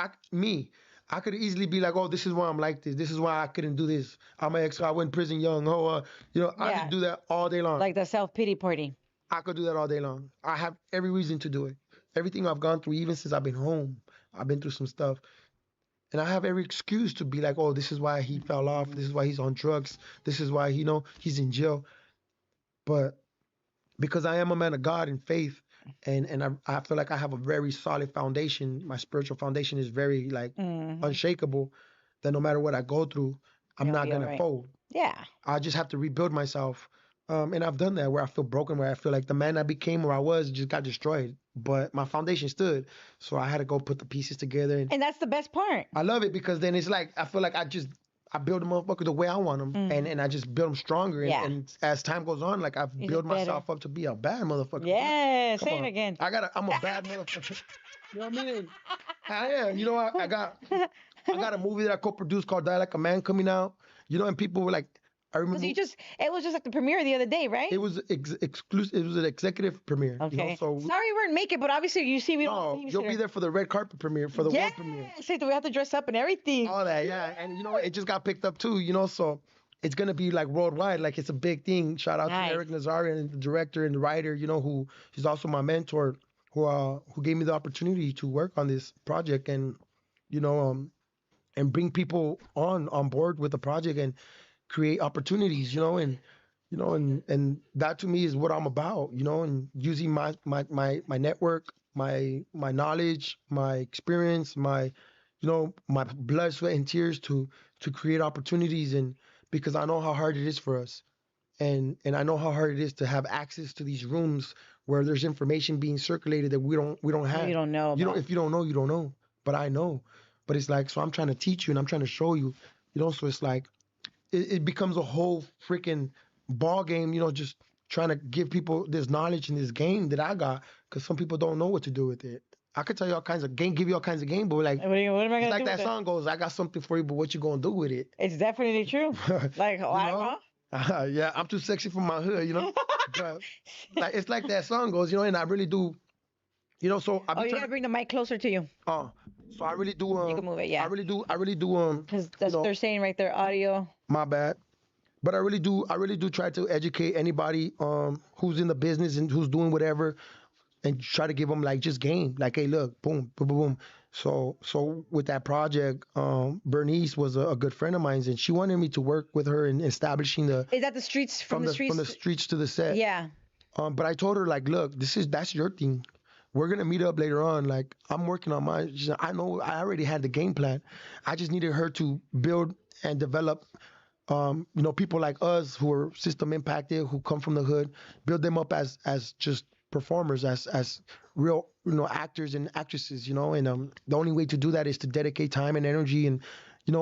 I could easily be like, oh, this is why I'm like this. This is why I couldn't do this. I'm an ex. I went in prison young. Oh, I could Yeah. do that all day long. Like the self pity party. I could do that all day long. I have every reason to do it. Everything I've gone through, even since I've been home, I've been through some stuff, and I have every excuse to be like, oh, this is why he fell off. This is why he's on drugs. This is why he's in jail. But because I am a man of God and faith, and I feel like I have a very solid foundation. My spiritual foundation is very like Hmm. unshakable. That no matter what I go through, I'm You'll not be all gonna right. fold. Yeah. I just have to rebuild myself. And I've done that where I feel broken, where I feel like the man I became or I was just got destroyed. But my foundation stood. So I had to go put the pieces together. And And that's the best part. I love it because then it's like I feel like I build a motherfucker the way I want them, and Hmm. and I just build them stronger. And, Yeah. and as time goes on, like I've It's built just better. myself up to be a bad motherfucker. What? Yeah. Come Say it on, again. I'm a bad motherfucker. You know what I mean? I am. I got a movie that I co-produced called Die Like a Man coming out. And people were like, I Because remember it was just like the premiere the other day, right? it was exclusive. It was an executive premiere. Okay. So Sorry we weren't make it, but obviously you see we don't no, you'll be babysitter. there for the red carpet premiere, for the Yeah. world premiere. Say that we have to dress up and everything. All that, yeah. And it just got picked up too, so it's gonna be like worldwide, like it's a big thing. Shout out to Nice. Eric Nazarian, the director and the writer, who he's also my mentor, who gave me the opportunity to work on this project and you know and bring people on board with the project and create opportunities, and that to me is what I'm about, and using my network, my knowledge, my experience, my blood, sweat, and tears to create opportunities, and because I know how hard it is for us, and I know how hard it is to have access to these rooms where there's information being circulated that we don't have. You don't know about. If you don't know, you don't know. But I know. But it's like, so I'm trying to teach you and I'm trying to show you, so it's like it becomes a whole freaking ball game, just trying to give people this knowledge in this game that I got, because some people don't know what to do with it. I could tell you all kinds of game, give you all kinds of game, but like, What am I it's gonna like do that with it? song goes, I got something for you, but what you gonna do with it? It's definitely true. Like, You why, know? huh? Yeah, I'm too sexy for my hood, But like it's like that song goes, and I really do, so I Oh, be you trying gotta bring the mic closer to you. so I really do You can move it, yeah. I really do Because that's what they're saying right there, audio. my bad. But I really do try to educate anybody who's in the business and who's doing whatever, and try to give them like just game, like, hey, look, boom, boom, boom, boom. So with that project, Bernice was a good friend of mine, and she wanted me to work with her in establishing the Is that the streets from the from the streets? streets to the set. Yeah. But I told her like, look, that's your thing. We're gonna meet up later on. Like I'm working on mine. She said, I know I already had the game plan. I just needed her to build and develop people like us who are system impacted, who come from the hood, build them up as just performers, as real, actors and actresses, and the only way to do that is to dedicate time and energy and,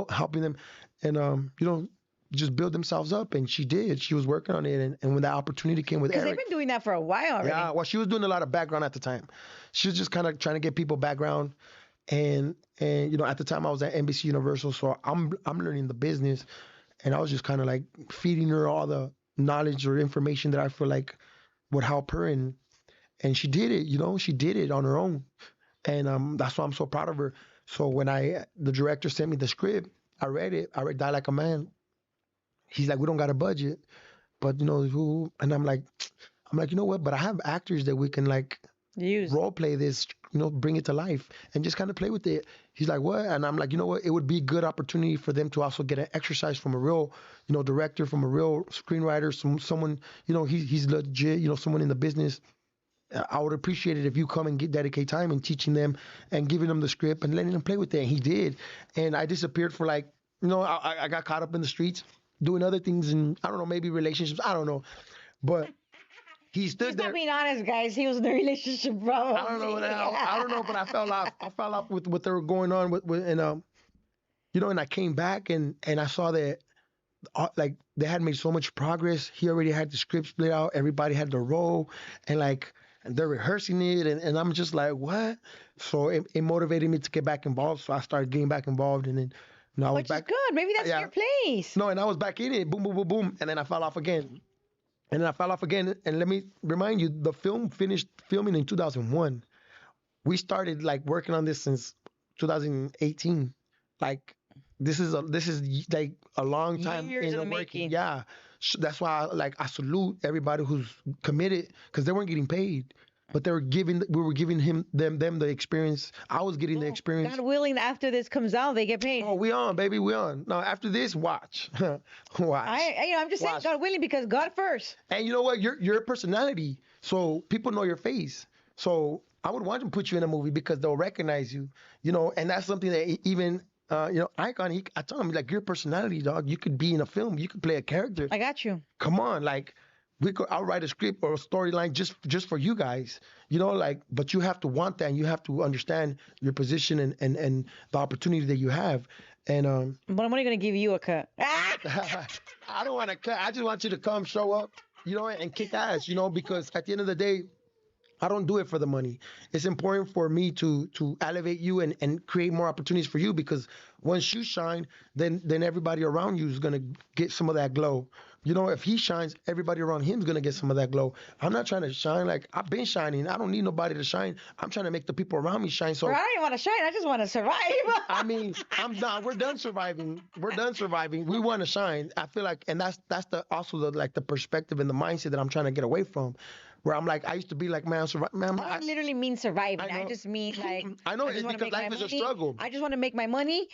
helping them and, just build themselves up. And she did. She was working on it. And when that opportunity came with Because they've Eric, been doing that for a while already. yeah, well, she was doing a lot of background at the time. She was just kind of trying to get people background. And at the time I was at NBC Universal, so I'm learning the business, and I was just kind of like feeding her all the knowledge or information that I feel like would help her, and she did it. She did it on her own, and that's why I'm so proud of her. So when the director sent me the script, I read it. I read Die Like a Man. He's like, we don't got a budget, but who? And I'm like, you know what? But I have actors that we can like Use. role play this, bring it to life and just kind of play with it. He's like, what? And I'm like, you know what? It would be a good opportunity for them to also get an exercise from a real, director, from a real screenwriter, someone, he's legit, someone in the business. I would appreciate it if you come and dedicate time and teaching them and giving them the script and letting them play with it. And he did. And I disappeared for like, I got caught up in the streets doing other things, and I don't know, maybe relationships. I don't know. But he stood He's there. not being honest, guys. He was in a relationship, bro. I don't know. I don't know, but I fell off. I fell off with what they were going on with and and I came back and I saw that like they had made so much progress. He already had the script split out. Everybody had the role, and like and they're rehearsing it, and I'm just like, what? So it motivated me to get back involved. So I started getting back involved, and then I was Which is back. good. Maybe that's Yeah. your place. No, and I was back in it. Boom, boom, boom, boom, and then I fell off again. And then I fell off again. And let me remind you, the film finished filming in 2001. We started like working on this since 2018. Like this is like a long time Years in in the the working. making. Yeah, that's why I salute everybody who's committed because they weren't getting paid, but we were giving them the experience. I was getting the experience. God willing, after this comes out, they get paid. Oh, we on, baby, we on. Now after this, watch, watch. I'm just saying, Watch. God willing, because God first. And you know what? You're a personality, so people know your face. So I would want to put you in a movie because they'll recognize you. And that's something that even Icon. I told him like your personality, dog. You could be in a film. You could play a character. I got you. Come on, like I'll write a script or a storyline just for you guys. But you have to want that, and you have to understand your position and the opportunity that you have. And But I'm only gonna give you a cut. I don't want to cut. I just want you to come, show up, and kick ass, because at the end of the day, I don't do it for the money. It's important for me to elevate you and create more opportunities for you because once you shine, then everybody around you is gonna get some of that glow. If he shines, everybody around him is gonna get some of that glow. I'm not trying to shine like I've been shining. I don't need nobody to shine. I'm trying to make the people around me shine. So Bro, I don't even want to shine. I just want to survive. I mean, I'm done. We're done surviving. We're done surviving. We want to shine. I feel like, and that's also the perspective and the mindset that I'm trying to get away from. Where I'm like, I used to be like, man, man, I don't literally mean surviving. I know. just mean like I know I just it's wanna because make my life is a money. struggle. I just want to make my money,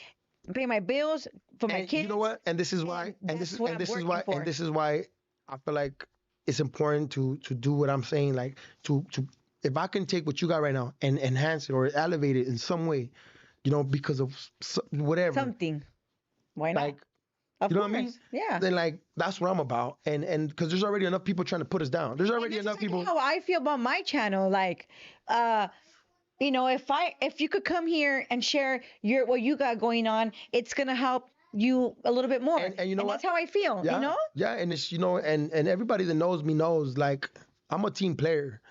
pay my bills for my And kids. you know what? And this is why. And that's this is what and I'm this is working why. for. And this is why I feel like it's important to do what I'm saying. Like to if I can take what you got right now and enhance it or elevate it in some way, because of whatever. Something. Why not? Like Of you know course. what I mean? Yeah. Then like that's what I'm about. And because there's already enough people trying to put us down. There's And already that's enough exactly people. how I feel about my channel. Like, if you could come here and share what you got going on, it's gonna help you a little bit more. And you know what? That's how I feel. Yeah, You know. yeah, and it's and everybody that knows me knows like I'm a team player.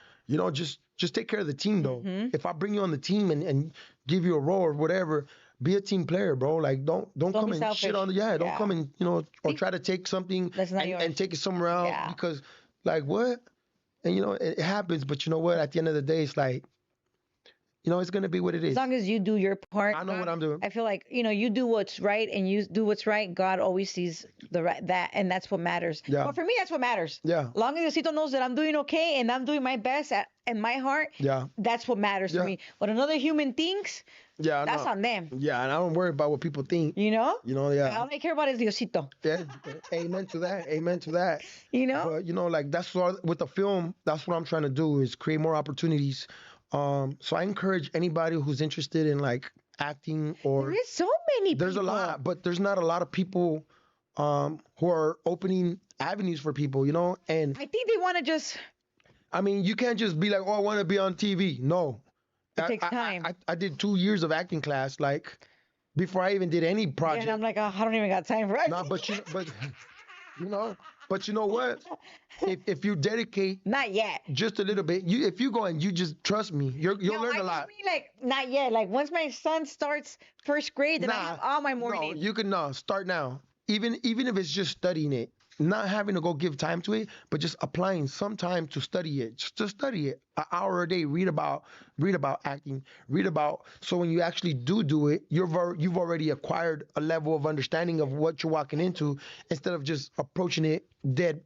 Just take care of the team though. Mm-hmm. If I bring you on the team and give you a role or whatever, be a team player, bro. Like don't come be and selfish. shit on don't Yeah. come and or try to take something That's not yours. and take it somewhere else Yeah. because like what? And it happens, but you know what? At the end of the day, it's like it's gonna be what it As is. long as you do your part, I know what God, I'm doing. I feel like you do what's right, and you do what's right. God always sees the right that, and that's what matters. Yeah, But for me, that's what matters. yeah, Long as Diosito knows that I'm doing okay and I'm doing my best in my heart, yeah, that's what matters to yeah, me. What another human thinks, yeah. I that's know. on them. Yeah, and I don't worry about what people think. You know, Yeah, all I care about is Diosito. yeah. Amen to that. Amen to that. You know, But like that's what with the film. That's what I'm trying to do is create more opportunities. So I encourage anybody who's interested in like acting there or is so many there's a people. lot, but there's not a lot of people who are opening avenues for people. And I think they want to just. I mean, you can't just be like, oh, I want to be on TV. No, It takes time. I did 2 years of acting class, like before I even did any And project. I'm like, oh, I don't even got time for it. Nah, you know, but you know what? If you dedicate Not yet. just a little bit, if you go and you just trust me, you'll No, learn I a just lot. mean like not yet. Like once my son starts first grade, then I Nah, have all my no, mornings. you can start now. Even if it's just studying it, not having to go give time to it, but just applying some time to study it. Just study it, an hour a day. Read about acting. Read about so when you actually do it, you've already acquired a level of understanding of what you're walking into instead of just approaching it dead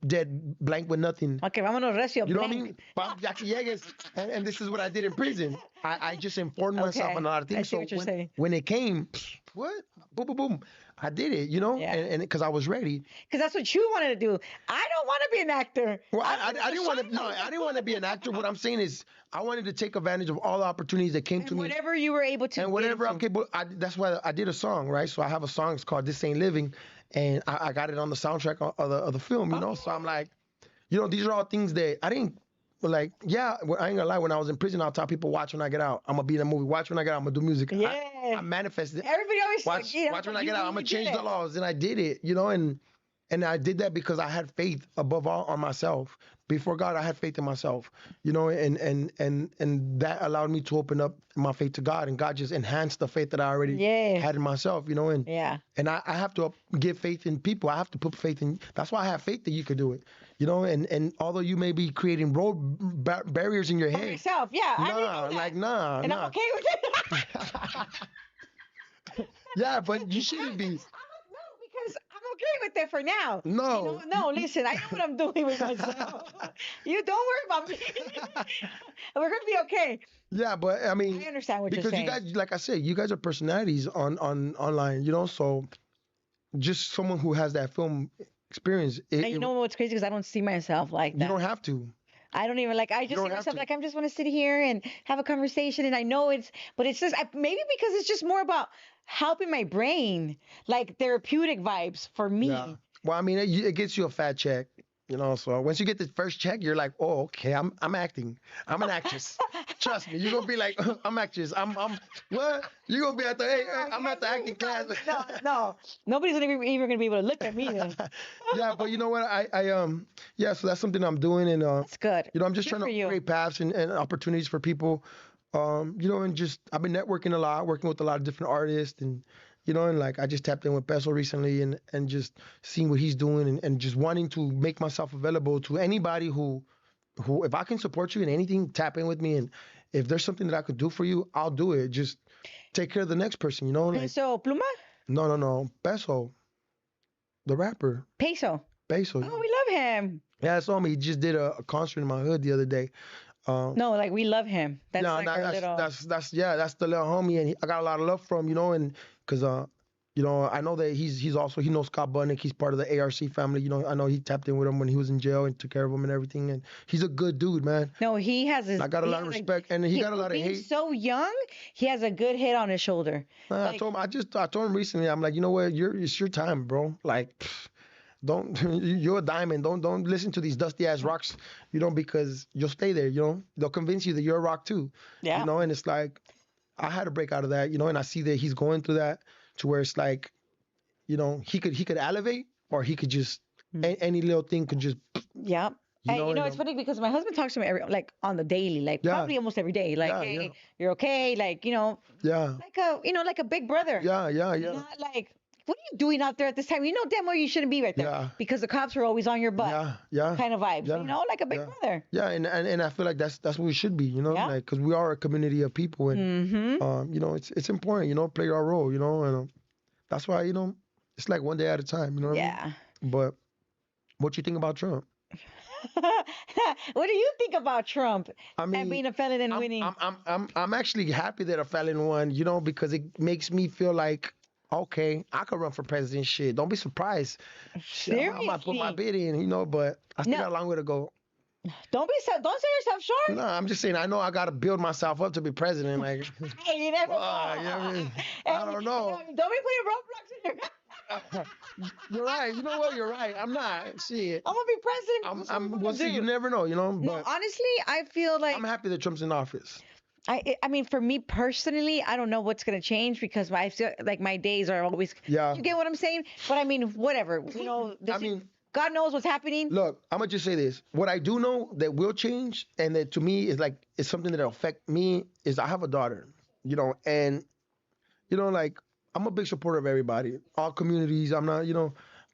blank with nothing. Okay, vámonos recio. You know what I blank. mean? Ya que llegues, and this is what I did in prison. I just informed myself Okay, on a lot of I things. see So what you're when, saying. when it came, what? Boom, boom, boom. I did it, Yeah. and because I was ready. Because that's what you wanted to do. I don't want to be an actor. Well, I wanted didn't want to. shine No, like I didn't want to be an actor. What I'm saying is, I wanted to take advantage of all the opportunities that came to and me, whatever you were able to and get whatever I'm into. capable. That's why I did a song, right? So I have a song. It's called "This Ain't Living," and I got it on the soundtrack of the film. So I'm like, these are all things that I didn't. Like, yeah, I ain't gonna lie. When I was in prison, I'll tell people, watch when I get out. I'm gonna be in a movie. Watch when I get out. I'm gonna do music. Yeah. I manifested. Everybody always Watch, like, watch when I you get out. I'm really gonna did change the it. laws, and I did it. And I did that because I had faith above all on myself. Before God, I had faith in myself. And that allowed me to open up my faith to God, and God just enhanced the faith that I already Yeah. had in myself. And Yeah. and I have to give faith in people. I have to put faith in. That's why I have faith that you could do it. And although you may be creating road barriers in your For head, yourself. Yeah. I already nah, know that. like nah, And I'm nah. okay with it. Yeah, but you shouldn't be. No, because I'm okay with it for now. No. No, listen, I know what I'm doing with myself. You don't worry about me. We're gonna be okay. Yeah, but I mean, I understand what you're because you saying. guys, like I said, you guys are personalities on online. So just someone who has that film experience, And you know what's crazy? Because I don't see myself like you that. don't have to. I don't even like. I just don't see have myself to. like I'm just want to sit here and have a conversation, and I know but it's just maybe because it's just more about helping my brain, like therapeutic vibes for me. Yeah. Well, I mean, it gets you a fat check. So once you get the first check, you're like, oh, okay, I'm acting. I'm an actress. Trust me, you're gonna be like, I'm actress. I'm what? You're gonna be at the I'm at the acting class. No, nobody's even gonna be able to look at me. Then. Yeah, but you know what? Yeah, so that's something I'm doing, and That's good. I'm just Good trying for to you. create paths and opportunities for people. And just I've been networking a lot, working with a lot of different artists, and like I just tapped in with Peso recently, and just seeing what he's doing, and just wanting to make myself available to anybody who if I can support you in anything, tap in with me, and if there's something that I could do for you, I'll do it. Just take care of the next person, like Peso Pluma? no, Peso, the rapper, Peso. Peso. Oh, we love him. Yeah, I saw him. He just did a concert in my hood the other day. No, like we love him. That's No, like no, our little. that's the little homie, and I got a lot of love from and because I know that he knows Scott Bunnick. He's part of the ARC family. I know he tapped in with him when he was in jail and took care of him and everything. And he's a good dude, man. No, he has his. I got a lot of respect, and he got a lot of being hate. so young, he has a good head on his shoulder. I told him I told him recently. I'm like, you know what? It's your time, bro. Like. Don't you're a diamond. Don't listen to these dusty ass rocks, because you'll stay there. They'll convince you that you're a rock too. Yeah. And it's like I had to break out of that. And I see that he's going through that to where it's like, he could elevate or he could just any little thing could just. Yeah. It's funny because my husband talks to me on the daily, probably almost every day. Like, Yeah, hey, yeah. you're okay. Like, Yeah. like a big brother. Yeah. Not like, what are you doing out there at this time? You know damn well you shouldn't be right there Yeah. because the cops are always on your butt. Yeah. Yeah. Kind of vibes, Yeah. like a big Yeah. brother. Yeah, and I feel like that's what we should be, Yeah. like because we are a community of people, and Mm-hmm. it's important, play our role, and that's why it's like one day at a time, you know what I mean? Yeah. But what you think about Trump? What do you think about Trump I and mean, being a felon and I'm winning? I'm I'm I'm I'm actually happy that a felon won, because it makes me feel like, okay, I could run for president. Shit, don't be surprised. Shit, I might put my Seriously. bid in, but I still No, got a long way to go. don't sell yourself short. No, I'm just saying I know I got to build myself up to be president. Like, Hey, you never you know what I know. mean? I Hey, don't know. don't be putting roadblocks in your. You're right. You know what? You're right. I'm not. Shit. I'm gonna be president. That's what I'm We'll gonna see. You do. never know. No, But honestly, I feel I'm like happy that Trump's in office. I mean, for me personally, I don't know what's gonna change because I feel like my days are always. Yeah. You get what I'm saying? But I mean, whatever. I mean, God knows what's happening. look, I'm gonna just say this. What I do know that will change, and that to me is like it's something that'll affect me, is I have a daughter, and like I'm a big supporter of everybody, all communities. I'm not,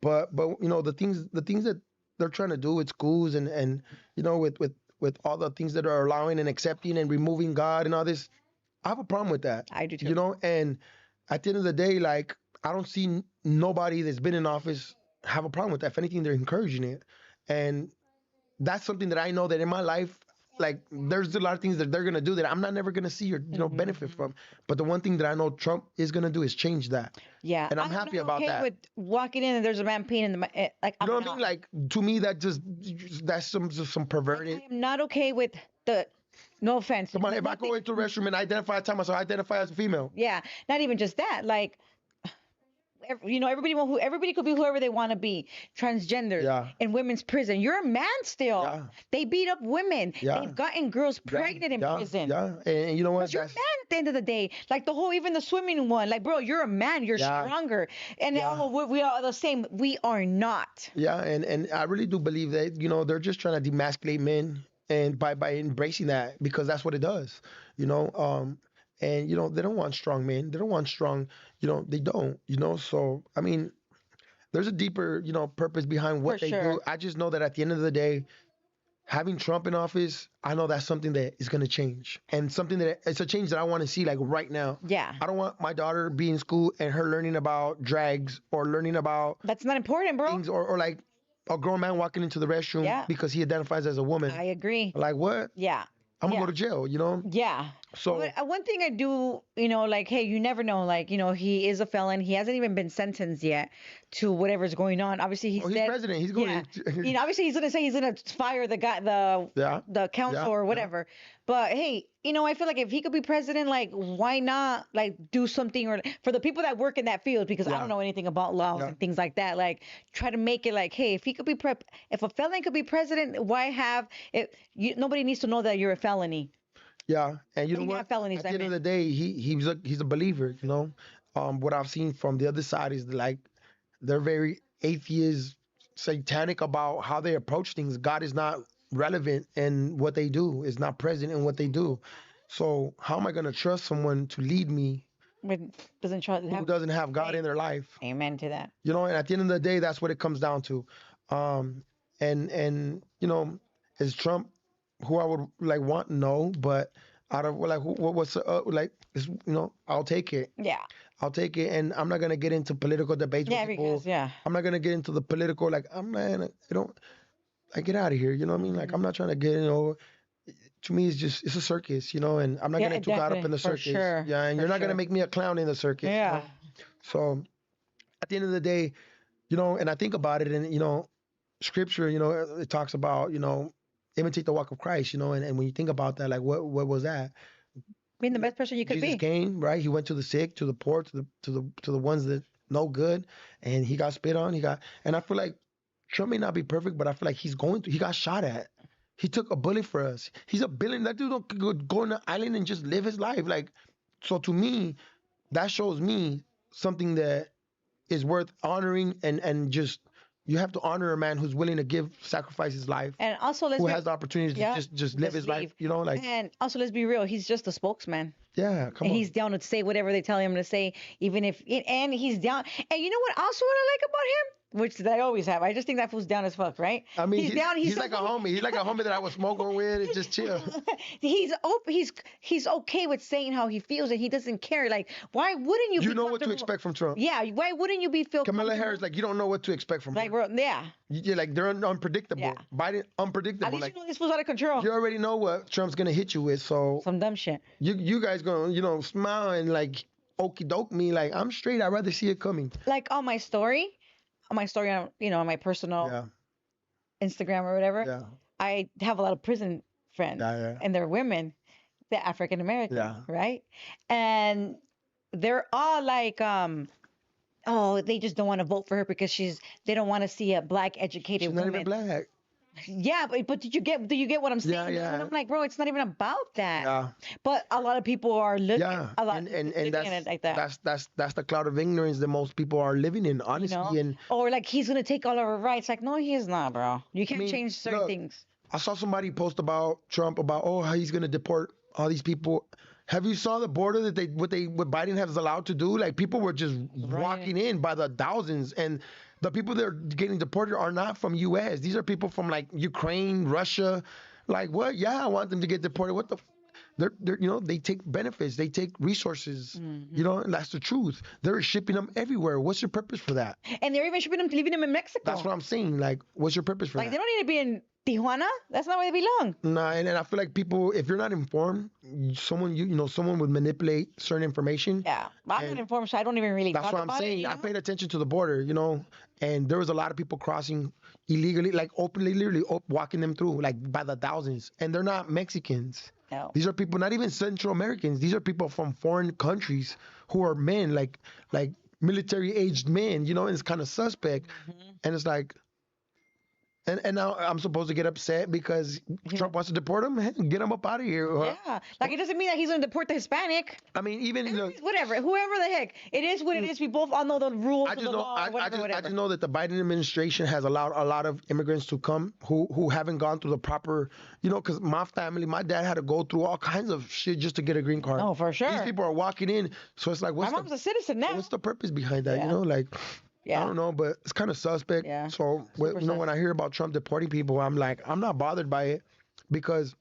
but the things that they're trying to do with schools and with all the things that are allowing and accepting and removing God and all this, I have a problem with that. I do too. And at the end of the day, like I don't see nobody that's been in office have a problem with that. If anything, they're encouraging it, and that's something that I know that in my life, like there's a lot of things that they're gonna do that I'm not never gonna see or benefit from. But the one thing that I know Trump is gonna do is change that, Yeah, and I'm not happy about okay that. with walking in and there's a man peeing in like. You know I'm what I mean? not. Like to me, that's some perverted. I am not okay with the. No offense. Come on, if I nothing- go into a restroom and identify, tell myself I identify as a female. Yeah, not even just that. Like, everybody could be whoever they want to be. Transgenders Yeah. in women's prison. You're a man still. Yeah. They beat up women. Yeah. They've gotten girls Yeah, pregnant in yeah, prison. Yeah, and you know what? But you're a man at the end of the day. Like even the swimming one. Like, bro, you're a man. You're Yeah. stronger. And Yeah. we are the same. We are not. Yeah, and I really do believe that they're just trying to demasculate men, and by embracing that, because that's what it does, and they don't want strong men. They don't want strong. They don't. So I mean, there's a deeper purpose behind what For they sure. do. I just know that at the end of the day, having Trump in office, I know that's something that is going to change, and something that it's a change that I want to see like right now. Yeah. I don't want my daughter being in school and her learning about drags or learning about That's not important, bro. things, or like a grown man walking into the restroom Yeah. because he identifies as a woman. I agree. Like what? Yeah. I'm gonna Yeah. go to jail, Yeah. So But one thing I do, like, hey, you never know. Like, he is a felon. He hasn't even been sentenced yet to whatever's going on. Obviously, he he's said, president. He's going. yeah. Obviously, he's gonna say he's gonna fire the guy, Yeah. the council Yeah. or whatever. But hey, I feel like if he could be president, like, why not, like, do something or for the people that work in that field, because I Yeah. don't know anything about laws Yeah. and things like that. Like, try to make it like, hey, if he could be if a felon could be president, why have it? Nobody needs to know that you're a felony. Yeah, and you know You what? have felonies, At I the end of mean. the day, he's a believer. What I've seen from the other side is like they're very atheist, satanic about how they approach things. God is not relevant in what they do. Is not present in what they do. So how am I gonna trust someone to lead me But doesn't try to who have. doesn't have God in their life? Amen to that. And at the end of the day, that's what it comes down to. And is Trump who I would like want? No, but out of like what's like is I'll take it. Yeah. I'll take it, and I'm not gonna get into political debates Yeah, with people. because yeah. I'm not gonna get into the political, like I'm not. I don't. I get out of here. You know what I mean? Like I'm not trying to get. To me, it's a circus. And I'm not Yeah, gonna get too caught up in definitely, the for circus. sure, Yeah, and for you're not gonna sure. make me a clown in the circus. Yeah. So at the end of the day, and I think about it, and scripture, it talks about, imitate the walk of Christ, and when you think about that, like what was that? Being the best person you could Jesus be. came, right? He went to the sick, to the poor, to the ones that no good, and he got spit on. And I feel like Trump may not be perfect, but I feel like he got shot at. He took a bullet for us. He's a billion. That dude don't go on an island and just live his life. Like, so to me, that shows me something that is worth honoring and just you have to honor a man who's willing to sacrifice his life, And also, let's who be, has the opportunity to yeah, just live just his life. leave. You know, like And also, let's be real. He's just a spokesman. yeah, come And on. he's down to say whatever they tell him to say, even if, and he's down. And you know what? Also, what I like about him, which I always have, I just think that fool's down as fuck, right? I mean, He's down. He's he's like a homie. He's like a homie that I was smoking with and just chill. he's open. He's okay with saying how he feels, and he doesn't care. Like, why wouldn't you You be know what to comfortable? expect from Trump. Yeah, why wouldn't you be feel Kamala comfortable? Harris, like you don't know what to expect from Like, her. yeah. You're like they're unpredictable. Yeah. Biden At unpredictable. least Like you know this fool's out of control. you already know what Trump's gonna hit you with. So Some dumb shit. you guys gonna smile and like okey doke me like I'm straight. I'd rather see it coming. Like on my story on on my personal Yeah, Instagram or whatever. yeah, I have a lot of prison friends, yeah. and they're women, they're African American, Yeah. right? And they're all like, oh, they just don't want to vote for her because they don't want to see a black educated She's not woman. even black. Yeah, but do you get what I'm saying? Yeah, yeah. And I'm like, bro, it's not even about that. Yeah, But a lot of people are looking yeah. a lot And looking at it like that. that's the cloud of ignorance that most people are living in. Honestly, and Or like he's gonna take all our rights. Like, no, he's not, bro. You can't mean, change certain look, things. I saw somebody post about Trump about how he's gonna deport all these people. Have you saw the border that what Biden has allowed to do? Like people were just walking in by the thousands, and the people that are getting deported are not from U.S. These are people from like Ukraine, Russia. Like what? Yeah, I want them to get deported. What the? They're they take benefits, they take resources. And that's the truth. They're shipping them everywhere. What's your purpose for that? And they're even shipping them, leaving them in Mexico. That's what I'm saying. Like, what's your purpose for Like, that? they don't need to be in Tijuana. That's not where they belong. Nah, and I feel like people, if you're not informed, someone would manipulate certain information. Yeah. I'm And not informed, so I don't even really That's talk what I'm about saying. it. I paid attention to the border, and there was a lot of people crossing illegally, like openly, literally walking them through, like by the thousands. And they're not Mexicans. No. These are people, not even Central Americans. These are people from foreign countries who are men, like military-aged men. And it's kind of suspect. And it's like, and now I'm supposed to get upset because Trump wants to deport him? Hey, get him up out of here. Yeah. Like, it doesn't mean that he's going to deport the Hispanic. I mean, even Whatever. Whoever the heck. It is what it is. We both all know the rules I of just the know, law. I Whatever. just know that the Biden administration has allowed a lot of immigrants to come who haven't gone through the proper, because my family, my dad had to go through all kinds of shit just to get a green card. Oh, for sure. These people are walking in, so it's like, My mom's a citizen now. what's the purpose behind that? Yeah. Like, Yeah. I don't know, but it's kind of suspect. Yeah. So Super when I hear about Trump deporting people, I'm like, I'm not bothered by it because,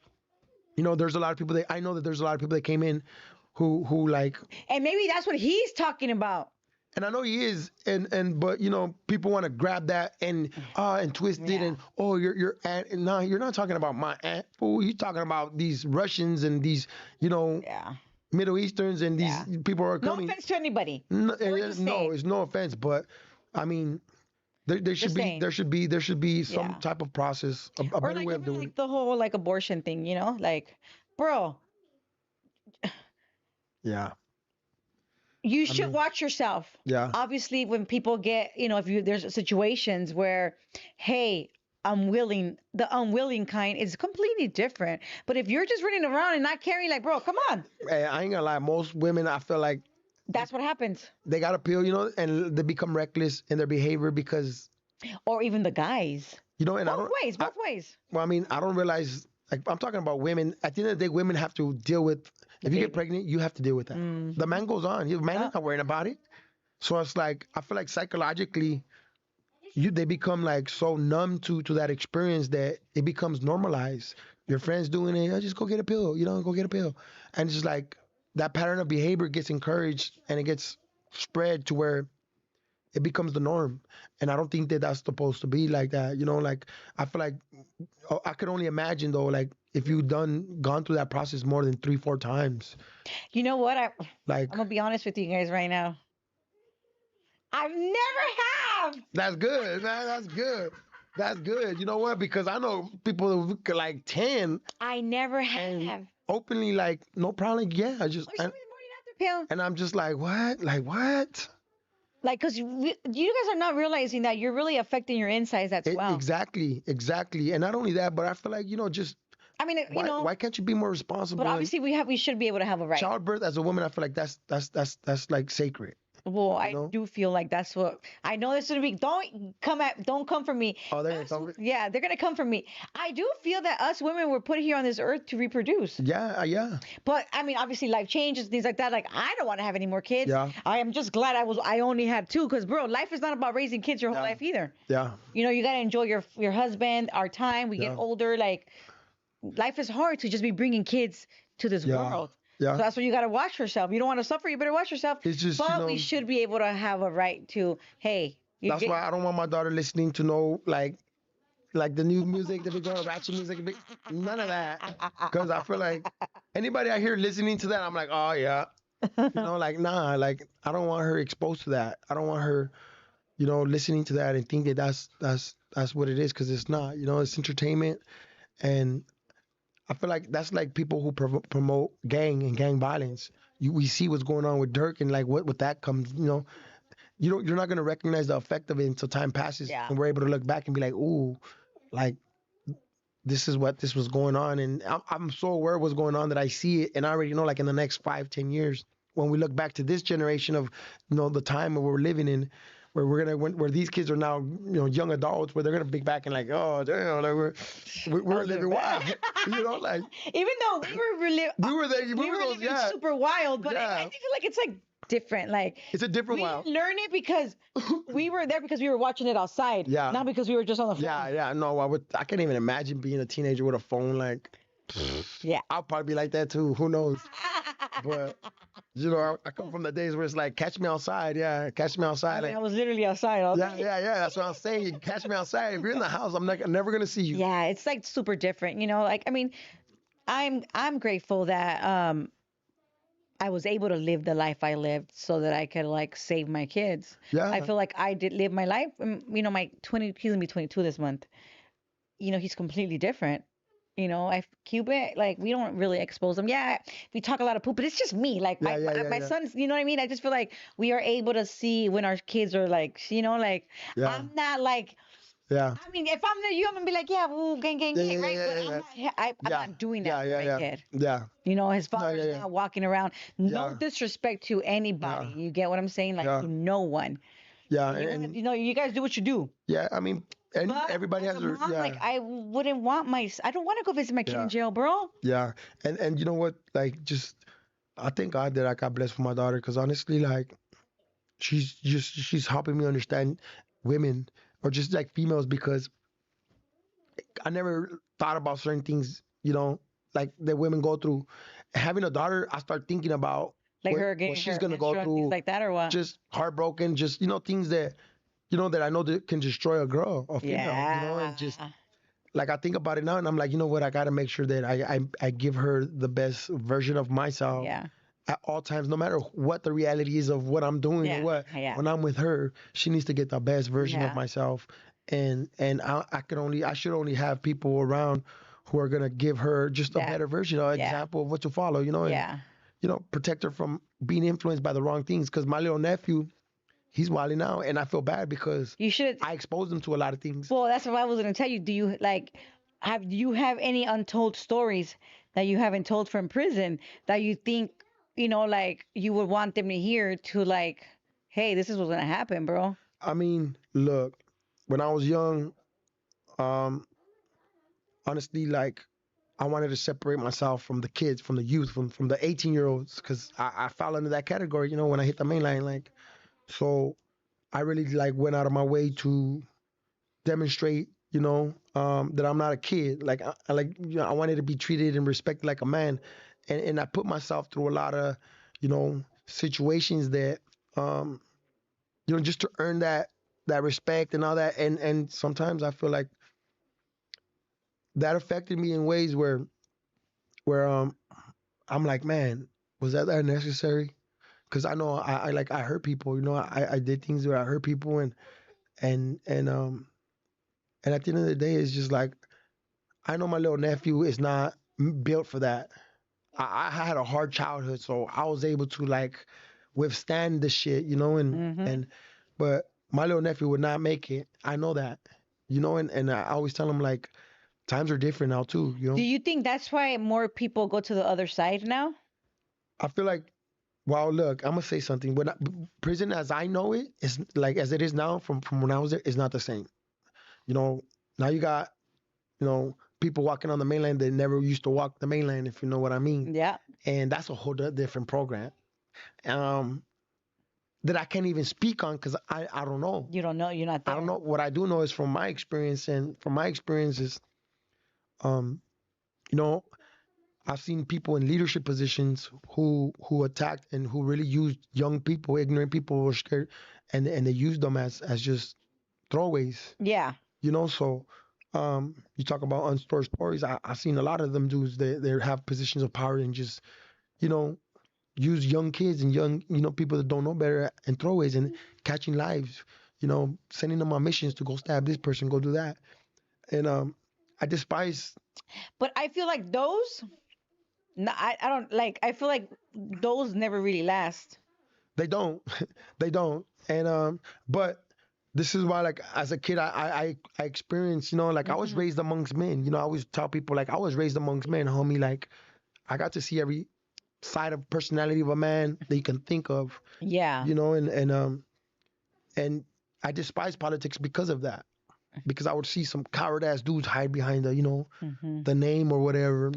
there's a lot of people I know that there's a lot of people that came in who like. And maybe that's what he's talking about. And I know he is, but people want to grab that and twist it, and your aunt. And no, you're not talking about my aunt. Fool, you're talking about these Russians and these Middle Easterns and these people are coming. No offense to anybody. No, We're just saying. it's no offense, but I mean, there should be some type of process, a Or better like way of even doing like it. the whole like abortion thing, like, bro, Yeah, you should watch yourself. yeah, Obviously, when people get, if there's situations where, hey, the unwilling kind is completely different. But if you're just running around and not caring, like, bro, come on. Hey, I ain't gonna lie. Most women, I feel like That's what happens. they got a pill, and they become reckless in their behavior because, Or even the guys. and I Both don't. ways, both ways. Well, I mean, I don't realize. Like, I'm talking about women. At the end of the day, women have to deal with. If you get pregnant, you have to deal with that. The man goes on. The man is not worrying about it. So it's like I feel like psychologically, they become like so numb to that experience that it becomes normalized. Your friends doing it, just go get a pill. Go get a pill, and it's just like that pattern of behavior gets encouraged and it gets spread to where it becomes the norm. And I don't think that that's supposed to be like that. Like I feel like I could only imagine though, like if you've gone through that process more than 3-4 times. You know what? I'm Like gonna be honest with you guys right now. I've never have. that's good, man. That's good. That's good. You know what? Because I know people who could like 10 I never and have. openly like no problem. Yeah, I just Or she was morning after pill. and I'm just like what? Like what? Like, because you guys are not realizing that you're really affecting your insides as well. Exactly. And not only that, but I feel like just I mean, why can't you be more responsible? but obviously we should be able to have a right. Childbirth as a woman, I feel like that's like sacred. Well, you I know? do feel like that's what I know. This is gonna be. Don't come for me. Oh, they're gonna Us, come. yeah, they're gonna come for me. I do feel that us women were put here on this earth to reproduce. Yeah, yeah, But I mean, obviously, life changes, things like that. Like, I don't want to have any more kids. yeah, I am just glad I only had two, because bro, life is not about raising kids your whole yeah, life either. yeah, You know, you gotta enjoy your husband, our time. We get yeah, older. Like, life is hard to just be bringing kids to this yeah, world. So yeah. that's why you gotta watch yourself. You don't want to suffer. You better watch yourself. It's just, But we should be able to have a right to, hey, you that's get. why I don't want my daughter listening to no like the new music that we go ratchet music, none of that. Because I feel like anybody out here listening to that, I'm like, oh yeah, like nah, like I don't want her exposed to that. I don't want her, listening to that and think that that's what it is, because it's not. It's entertainment, and I feel like that's like people who promote gang and gang violence. We see what's going on with Dirk, and like what with that comes. You're not gonna recognize the effect of it until time passes, Yeah. and we're able to look back and be like, ooh, like this is what this was going on, and I'm so aware of what's going on that I see it, and I already know, like, in the next 5-10 years, when we look back to this generation of the time that we're living in, where where these kids are now, young adults, where they're gonna be back and like, oh damn, like we're Those are living wild, bad. like Even though we were there, we were those, living yeah, super wild, but I yeah, feel like it's like different. Like, it's a different we wild, didn't learn it because we were there because we were watching it outside, yeah, not because we were just on the phone. yeah, no, I can't even imagine being a teenager with a phone, like. Yeah. I'll probably be like that too. Who knows? But I come from the days where it's like, catch me outside. Yeah, catch me I outside. mean, I Like, was literally outside all yeah, day. yeah, yeah. That's what I'm saying. You catch me outside. If you're in the house, I'm never gonna see you. Yeah, it's like super different, like, I mean, I'm grateful that I was able to live the life I lived so that I could like save my kids. I Yeah, feel like I did live my life. My 20, he's gonna be 22 this month. He's completely different. I Cuban, like, we don't really expose them. Yeah, we talk a lot of poop, but it's just me. Like, yeah, my yeah, my, yeah, my yeah, sons, you know what I mean? I just feel like we are able to see when our kids are like, like, yeah, I'm not like, yeah, I mean, if I'm the you, I'm gonna be like, yeah, ooh, gang, gang, yeah, gang, yeah, right? yeah, But yeah, I'm yeah, not, I'm yeah, not doing yeah, that for yeah, my yeah, kid. yeah. His No, father's yeah, yeah, not walking around. No yeah, disrespect to anybody. yeah, You get what I'm saying? Like, yeah, to no one. yeah, You want, and you guys do what you do. yeah. I mean, and But everybody as has a their, mom, like, yeah, I wouldn't want I don't want to go visit my kid in yeah, jail, bro. yeah, and you know what? Like, just I thank God that I got blessed with my daughter, because honestly, like, she's helping me understand women, or just like females, because I never thought about certain things, like that women go through. Having a daughter, I start thinking about Like what her what getting she's her gonna go menstrual and things through, like that, or what? just heartbroken, just things that that I know that can destroy a girl, a female, and just Yeah. like I think about it now, and I'm like, you know what, I gotta make sure that I give her the best version of myself Yeah. at all times, no matter what the reality is of what I'm doing or Yeah. what. Yeah. When I'm with her, she needs to get the best version of Yeah. myself, and I should only have people around who are gonna give her just a That. better version or Yeah. example of what to follow, and Yeah. protect her from being influenced by the wrong things. Because my little nephew, he's wilding out, and I feel bad because You should. I exposed him to a lot of things. Well, that's what I was gonna tell you. Do you like do you have any untold stories that you haven't told from prison that you think, like, you would want them to hear, to like, hey, this is what's gonna happen, bro? I mean, look, when I was young, um, honestly, like, I wanted to separate myself from the kids, from the youth, from the 18-year-olds, because I fell into that category, when I hit the main line, like, so I really like went out of my way to demonstrate, that I'm not a kid. Like, I like, I wanted to be treated and respected like a man, and I put myself through a lot of, situations that, um, just to earn that respect and all that, and sometimes I feel like that affected me in ways where I'm like, man, was that necessary? Because I know I hurt people. I did things where I hurt people, and at the end of the day, it's just like, I know my little nephew is not built for that. I had a hard childhood, so I was able to like withstand the shit, Mm-hmm. and but my little nephew would not make it. I know that, and I always tell him, like, times are different now too. Do you think that's why more people go to the other side now? I feel like Well, look, I'm gonna say something. Prison, as I know it, is like as it is now from when I was there, is not the same. You know, now you got people walking on the mainland that never used to walk the mainland, if you know what I mean. Yeah. And that's a whole different program. Um, that I can't even speak on because I don't know. You don't know. You're not I don't there. know. What I do know is from my experience, and from my experiences, um, you know, I've seen people in leadership positions who attacked and who really used young people, ignorant people who were scared, and they used them as just throwaways. Yeah. So you talk about unstored stories. I've seen a lot of them dudes. They have positions of power and just you know use young kids and young people that don't know better and throwaways and catching lives. Sending them on missions to go stab this person, go do that. And I despise. But I feel like those. No, I don't like. I feel like those never really last. They don't. They don't. And but this is why, like, as a kid, I experienced, like, I was Hmm. raised amongst men. I always tell people, like, I was raised amongst men, homie. Like, I got to see every side of personality of a man that you can think of. Yeah. And I despise politics because of that. Because I would see some coward ass dudes hide behind Hmm. the name or whatever.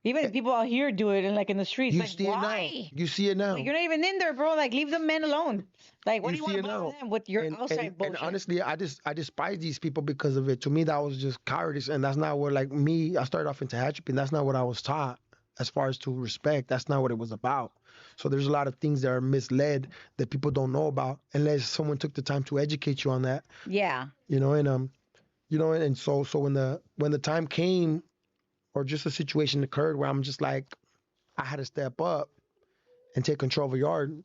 Even Eh, people out here do it, and like in the streets, You like see it now. why? You see it Like now. you're not even in there, bro. Like leave the men alone. Like what You do you see want to it bother now. them with your And outside and bullshit? honestly, I despise these people because of it. To me, that was just cowardice, and that's not what, like, me. I started off into hatchet, and that's not what I was taught as far as to respect. That's not what it was about. So there's a lot of things that are misled that people don't know about unless someone took the time to educate you on that. Yeah. And and so when the time came, or just a situation occurred where I'm just like, I had to step up and take control of a yard.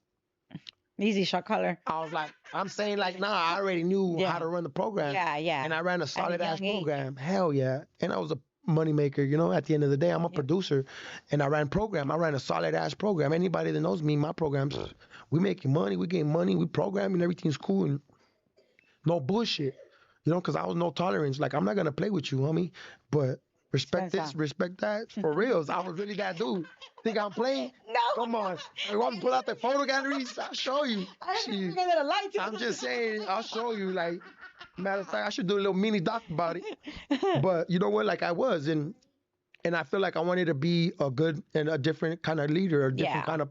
Easy shot caller. I was like, I'm saying, like, nah, I already knew how Yeah. to run the program, Yeah. Yeah. and I ran a At a solid ass young age. program. Hell yeah, and I was a money maker. At the end of the day, I'm a Yep. producer, and I ran program. I ran a solid ass program. Anybody that knows me, my programs, we making money, we getting money, we programming, everything's cool, and no bullshit. Because I was no tolerance. Like, I'm not gonna play with you, homie, but respect Depends this, on. respect that. For reals, I was really that dude. Think I'm playing? No. Come on. You want me to pull out the photo galleries? I'll show you. I didn't Shit. figure that a lie I'm just saying, I'll show you. Like, matter of fact, I should do a little mini doc about it. too. But you know what? Like, I was, and I feel like I wanted to be a good and a different kind of leader, a different Yeah. kind of,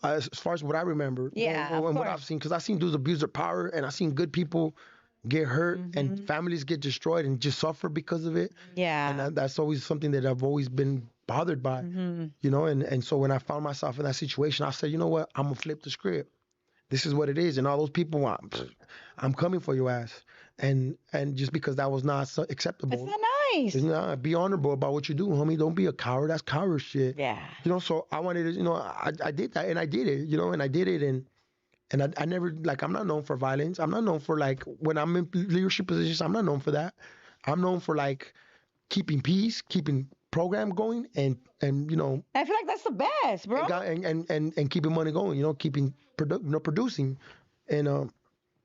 as far as what I remember, Yeah. Of and what I've course. seen, because I've seen dudes abuse their power, and I've seen good people get hurt and Hmm. families get destroyed and just suffer because of it. And Yeah. that's always something that I've always been bothered by. Hmm. And so when I found myself in that situation, I said, you know what? I'm gonna flip the script. This is what it is. And all those people, I'm coming for your ass. And just because that was not It's acceptable, not nice. it's not, be honorable about what you do, homie. Don't be a coward. That's coward shit. Yeah. So I wanted to, I did that, and I did it, and I did it, and I never, like, I'm not known for violence. I'm not known for, like, when I'm in leadership positions, I'm not known for that. I'm known for, like, keeping peace, keeping program going, and I feel like that's the best, bro. and keeping money going, keeping producing. And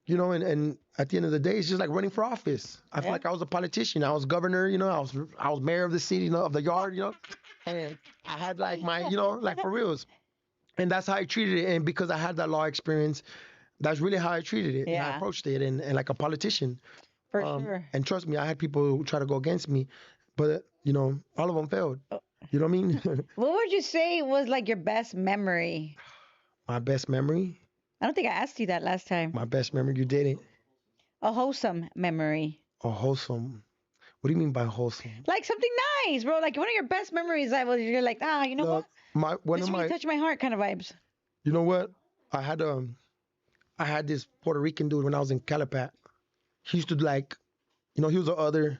and at the end of the day, it's just like running for office. I feel Yeah. like I was a politician. I was governor, I was mayor of the city, of the yard, and I had, like, my, like, for reals. And that's how I treated it. And because I had that law experience, that's really how I treated it and I Yeah. approached it, and like a politician. For sure. And trust me, I had people who try to go against me, but all of them failed. Oh, You know what I mean? what would you say was like your best memory? My best memory, I don't think I asked you that last time. my best memory. You did it. A wholesome memory. Oh, wholesome. What do you mean by wholesome? Like something nice, bro. Like one of your best memories that was you're like, you know what? Look, my one This of really my. touched my heart kind of vibes. You know what? I had I had this Puerto Rican dude when I was in Calipat. He used to, like, he was the other.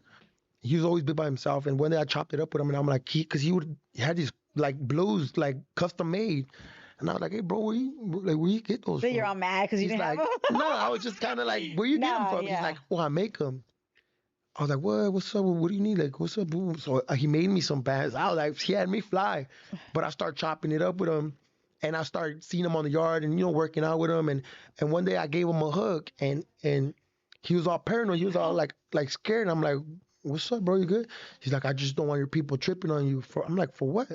He was always be by himself. And one day I chopped it up with him, and I'm like, because he had these, like, blues, like, custom made. And I was like, hey, bro, where you get those So from? you're all mad because you He's didn't have like, them? no, I was just kind of like, where you get them Nah, from? He's yeah. like, oh, I make them. I was like, what? What's up? What do you need? Like, what's up? Boom. So he made me some bands. I was like, he had me fly. But I started chopping it up with him. And I started seeing him on the yard and, working out with him. And one day I gave him a hug, and he was all paranoid. He was all like scared. And I'm like, what's up, bro? You good? He's like, I just don't want your people tripping on you. I'm like, for what?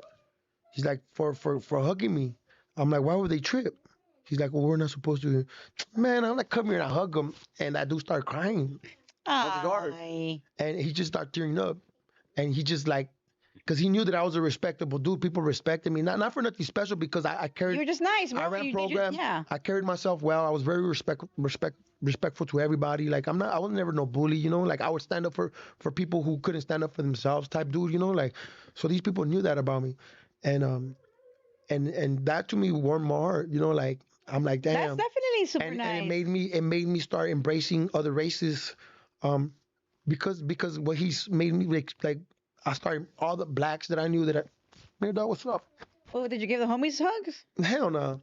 He's like, for hugging me. I'm like, why would they trip? He's like, well, we're not supposed to. Man, I'm like, come here and I hug him. And that dude started crying on the guard. Ay. And he just started tearing up. And he just like, because he knew that I was a respectable dude. People respected me. Not for nothing special because I You were carried, just nice, bro. I ran You, programs. yeah. I carried myself well. I was very respectful to everybody. Like I was never no bully, you know. Like I would stand up for people who couldn't stand up for themselves, type dude, you know. Like so these people knew that about me, and that to me warmed my heart, you know. Like I'm like That's damn, definitely super and nice. it made me start embracing other races, um, because what he's made me like I started all the blacks that I knew that man, dog, what's up? Oh, did you give the homies hugs? Hell no.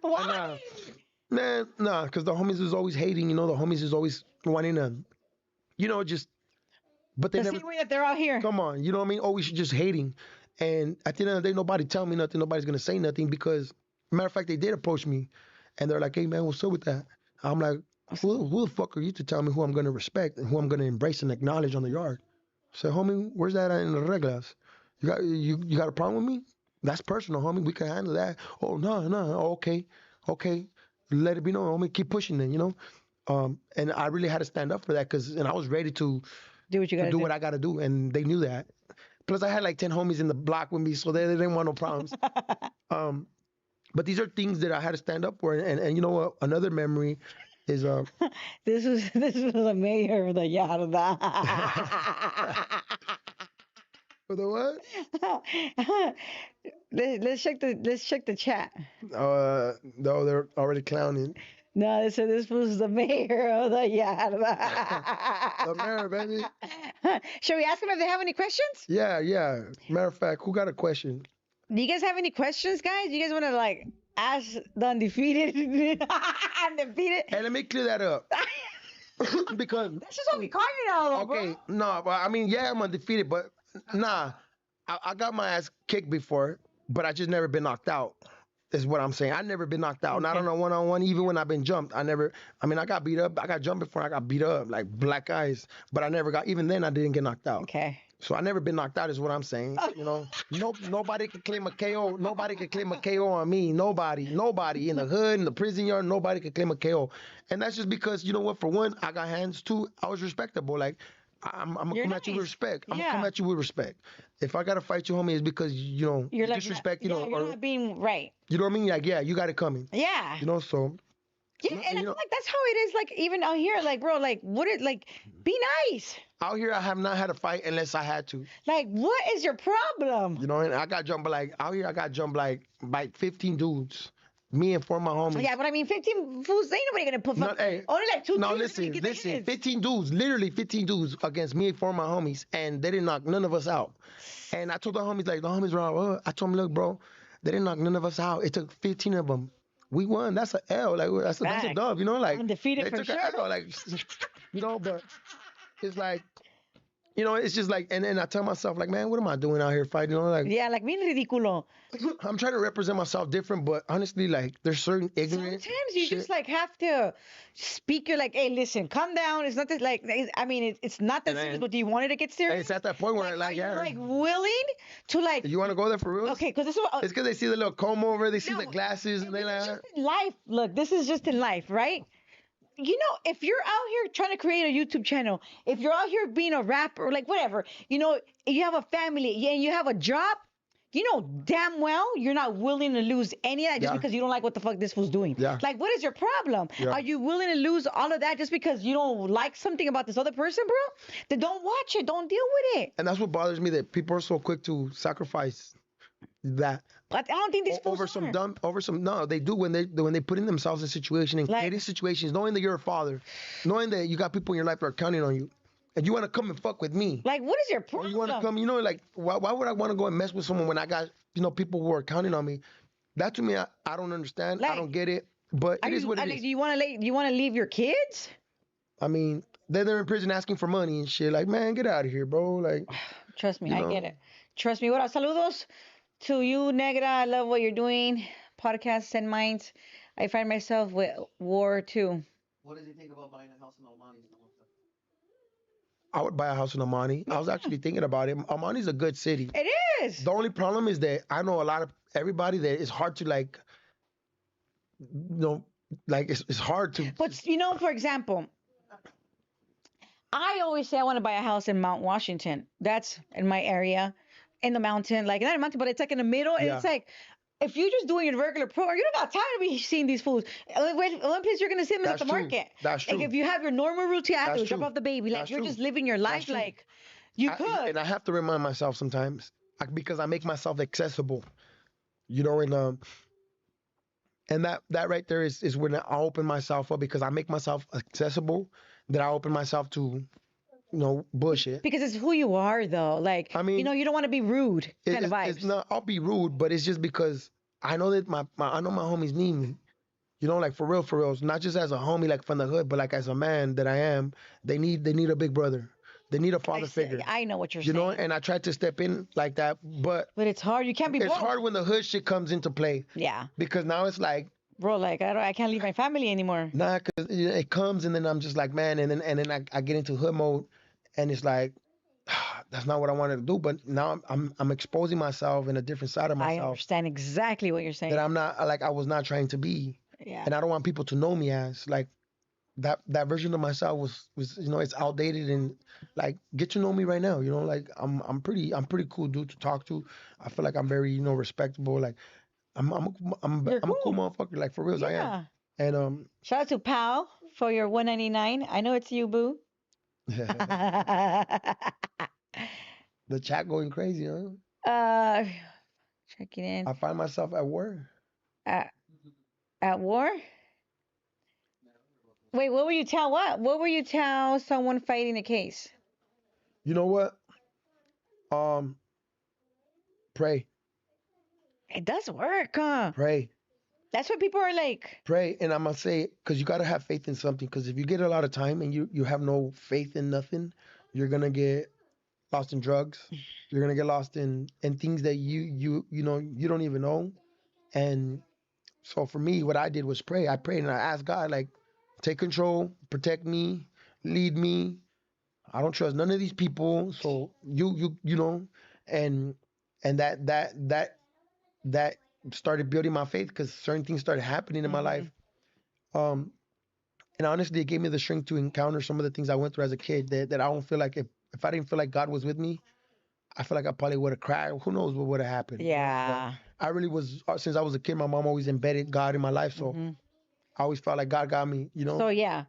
Why? Nah. Man, nah, because the homies is always hating, you know, the homies is always wanting to, you know, just, but they The never, same way that they're out here. come on, you know what I mean? Always just hating. And at the end of the day, nobody tell me nothing, nobody's going to say nothing because, matter of fact, they did approach me and they're like, hey, man, what's up with that? I'm like, who the fuck are you to tell me who I'm going to respect and who I'm going to embrace and acknowledge on the yard? I said, homie, where's that in the reglas? You got a problem with me? That's personal, homie. We can handle that. Oh no, no, okay, okay. Let it be known, homie. Keep pushing then, you know. And I really had to stand up for that and I was ready Do what you to gotta do do. what I got to do, and they knew that. Plus, I had like 10 homies in the block with me, so they didn't want no problems. Um, but these are things that I had to stand up for, and you know what? Another memory is This was the mayor of the Yarda. for the what? Let's check the chat. No, they're already clowning. No, they said this was the mayor of the The mayor, baby. Yarda. Should we ask them if they have any questions? Yeah, yeah. Matter of fact, who got a question? Do you guys have any questions, guys? You guys want to like ask the undefeated? Undefeated? Hey, let me clear that up. Because That's just what we call you now, though, okay, bro. no, but I mean, yeah, I'm undefeated, but nah, I got my ass kicked before, but I just never been knocked out. Is what I'm saying. I never been knocked out. Not Okay. on a one-on-one, even when I've been jumped. I never. I mean, I got beat up. I got jumped before. I got beat up like black eyes, but I never got. Even then, I didn't get knocked out. Okay. So I never been knocked out. Is what I'm saying. You know, nobody could claim a KO. Nobody could claim a KO on me. Nobody in the hood, in the prison yard. Nobody could claim a KO. And that's just because you know what? For one, I got hands. Two, I was respectable. Like I'm gonna You're come at you with nice. respect. I'm gonna Yeah. come at you with respect. If I gotta fight you, homie, it's because you know You're you like disrespect. You yeah, know, you're or not being right. you know what I mean? Like yeah, you got it coming. Yeah. You know, so Yeah, and I you feel know, like that's how it is. Like even out here, like bro, like what it like? Be nice. out here I have not had a fight unless I had to. Like what is your problem? You know, and I got jumped by like out here I got jumped by 15 dudes. Me and four of my homies. Yeah, but I mean, 15 fools. Ain't nobody gonna put No, hey, only like two. no, dudes listen, gonna get the listen. hits. 15 dudes, literally 15 dudes against me and four of my homies, and they didn't knock none of us out. And I told the homies, like, the homies were all, I told them, look, bro, they didn't knock none of us out. It took 15 of them. We won. That's a L. Like, that's a Facts. dub, you know? Like, Undefeated they for took sure. an L. Like, you know, but it's like, you know, it's just like, and then I tell myself, like, man, what am I doing out here fighting? You know, like, Yeah, like bien ridículo. I'm trying to represent myself different, but honestly, like, there's certain ignorant Sometimes you shit. just like have to speak. You're like, hey, listen, calm down. It's not that like I mean, it's not that And serious. then- But do you want it to get serious? It's at that point where, Are like, you yeah. like willing to like? You want to go there for real? Okay, because this is what. It's because they see the little comb over, they see No, the glasses, and they This is like, just in life. Look, this is just in life, right? You know, if you're out here trying to create a YouTube channel, if you're out here being a rapper, like whatever, you know, you have a family and you have a job, you know damn well you're not willing to lose any of that just Yeah. because you don't like what the fuck this was doing. Yeah. Like, what is your problem? Yeah. Are you willing to lose all of that just because you don't like something about this other person, bro? Then don't watch it. Don't deal with it. and that's what bothers me that people are so quick to sacrifice that But I don't think these fools over some are. dumb, over some. No, they do when they put in themselves in situation and Like- creating situations, knowing that you're a father, knowing that you got people in your life that are counting on you, and you want to come and fuck with me. Like, what is your Or problem? you want to come, you know, like why would I want to go and mess with someone when I got people who are counting on me? That to me, I don't understand. I Like, don't get it. But Are it is you, what it like, is. do you want to leave your kids? I mean, they're in prison asking for money and shit. Like, man, get out of here, bro. Like, Trust me, You I know? get it. Trust me. What up? Saludos to you, Negra. I love what you're doing. Podcasts and minds. I find myself with war too. What does he think about buying a house in Oman? I would buy a house in Amani. I was actually thinking about it. Amani's a good city. It is. The only problem is that I know a lot of everybody there. It's hard to like, like it's hard to. But for example, I always say I want to buy a house in Mount Washington. That's in my area, in the mountain, like not in the mountain, but it's like in the middle, and Yeah, it's like. If you're just doing your regular program, you don't got time to be seeing these fools. Only place you're gonna see them is at that's the true. market. That's Like true. if you have your normal routine, I have That's to drop true. off the baby. Like That's you're true. just living your That's life. true. Like you could. And I have to remind myself sometimes, because I make myself accessible. And that right there is when I open myself up, because I make myself accessible. That I open myself to bullshit. Because it's who you are, though. Like I mean, you don't want to be rude, kind of it's vibes. not. I'll be rude, but it's just because I know that I know my homies need me. Like for real, for real. It's not just as a homie, like from the hood, but like as a man that I am. They need a big brother. They need a father figure. I know what you're saying. And I tried to step in like that, but But it's hard. You can't be it's both. hard when the hood shit comes into play, Yeah, because now it's like, bro. Like I can't leave my family anymore. nah, because it comes, and then I'm just like, man, and then I get into hood mode, and it's like, that's not what I wanted to do. But now I'm exposing myself in a different side of I myself understand exactly what you're saying. that I'm not, like, I was not trying to be, Yeah. and I don't want people to know me as like that version of myself was it's outdated, and like, get to know me right now. Like, I'm pretty cool dude to talk to. I feel like I'm very respectable. Like, You're I'm a cool cool. motherfucker. Like, for reals, I am. Yeah. And Shout out to Pal for your 199. I know it's you, boo. the chat going crazy, huh? uh, checking in. I find myself at work. At, at war? Wait, what were you tell what? What were you tell someone fighting a case? You know what? Um, pray, It does work, huh? pray, That's what people are like. pray, and I'm gonna say, because you gotta have faith in something. Because if you get a lot of time and you have no faith in nothing, you're gonna get lost in drugs. You're gonna get lost in things that you don't even know. And so for me, what I did was pray. I prayed and I asked God, like, take control, protect me, lead me. I don't trust none of these people. So and that started building my faith, because certain things started happening in my Hmm. life. Um, and honestly, it gave me the strength to encounter some of the things I went through as a kid, that I don't feel like, if I didn't feel like God was with me, I feel like I probably would have cried. Who knows what would have happened? But Yeah. I really was, since I was a kid, my mom always embedded God in my life. So Hmm. I always felt like God got me, So yeah,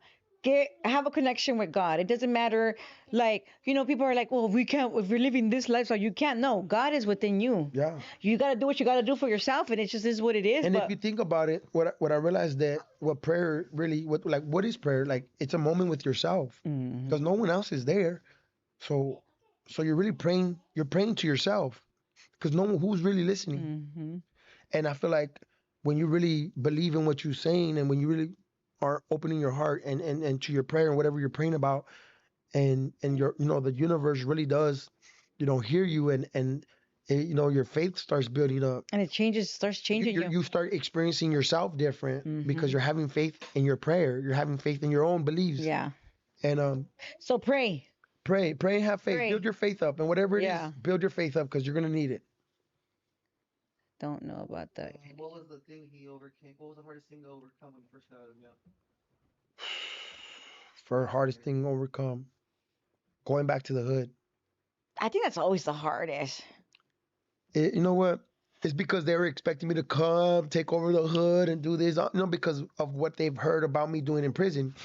have a connection with God. It doesn't matter, like people are like, well, we can't if we're living this lifestyle, you can't. No, God is within you. Yeah. You gotta do what you gotta do for yourself, and it just is what it is. And if But you think about it, what I realized, that what prayer really, what is prayer? Like, it's a moment with yourself, hmm because no one else is there. So you're really praying. You're praying to yourself, because no one who's really listening. hmm And I feel like when you really believe in what you're saying, and when you really are opening your heart and to your prayer and whatever you're praying about, and your the universe really does hear you, and your faith starts building up. and it starts changing you. You start experiencing yourself different, because Hmm. you're having faith in your prayer. You're having faith in your own beliefs. Yeah. And So pray. pray and have faith. Pray. Build your faith up, and whatever it is, Yeah. build your faith up, because you're gonna need it. Don't know about that. What was the thing he overcame? What was the hardest thing to overcome when you first got out of jail? For hardest thing to overcome, going back to the hood. I think that's always the hardest. You know what? It's because they were expecting me to come, take over the hood, and do this, because of what they've heard about me doing in prison.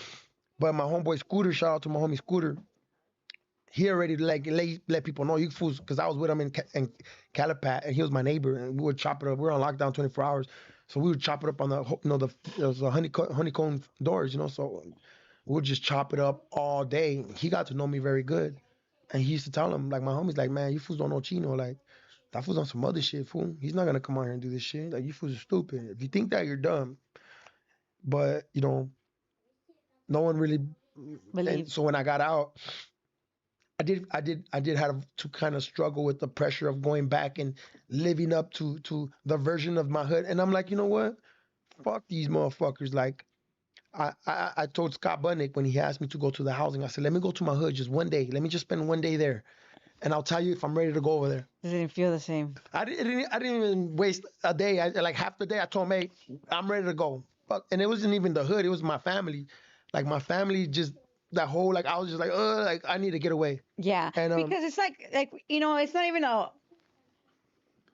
But my homeboy Scooter, shout out to my homie Scooter, he already let people know, you fools, because I was with him in Calipat, and he was my neighbor, and we would chop it up. We were on lockdown 24 hours, so we would chop it up on the honeycomb doors, so we would just chop it up all day. He got to know me very good, and he used to tell him, like, my homies, like, man, you fools don't know Chino, like, that fool's on some other shit, fool. He's not gonna come out here and do this shit. Like, you fools are stupid. If you think that, you're dumb. But no one really. And Believe. so when I got out, I did have to kind of struggle with the pressure of going back and living up to the version of my hood. And I'm like, you know what? Fuck these motherfuckers. Like, I told Scott Bunnick when he asked me to go to the housing, I said, let me go to my hood just one day. Let me just spend one day there. and I'll tell you if I'm ready to go over there. Didn't feel the same. I didn't even waste a day. Like half the day, I told him, hey, I'm ready to go. But, and it wasn't even the hood. It was my family. Like my family, just that whole, like, I was just like I need to get away. Yeah, And because it's like it's not even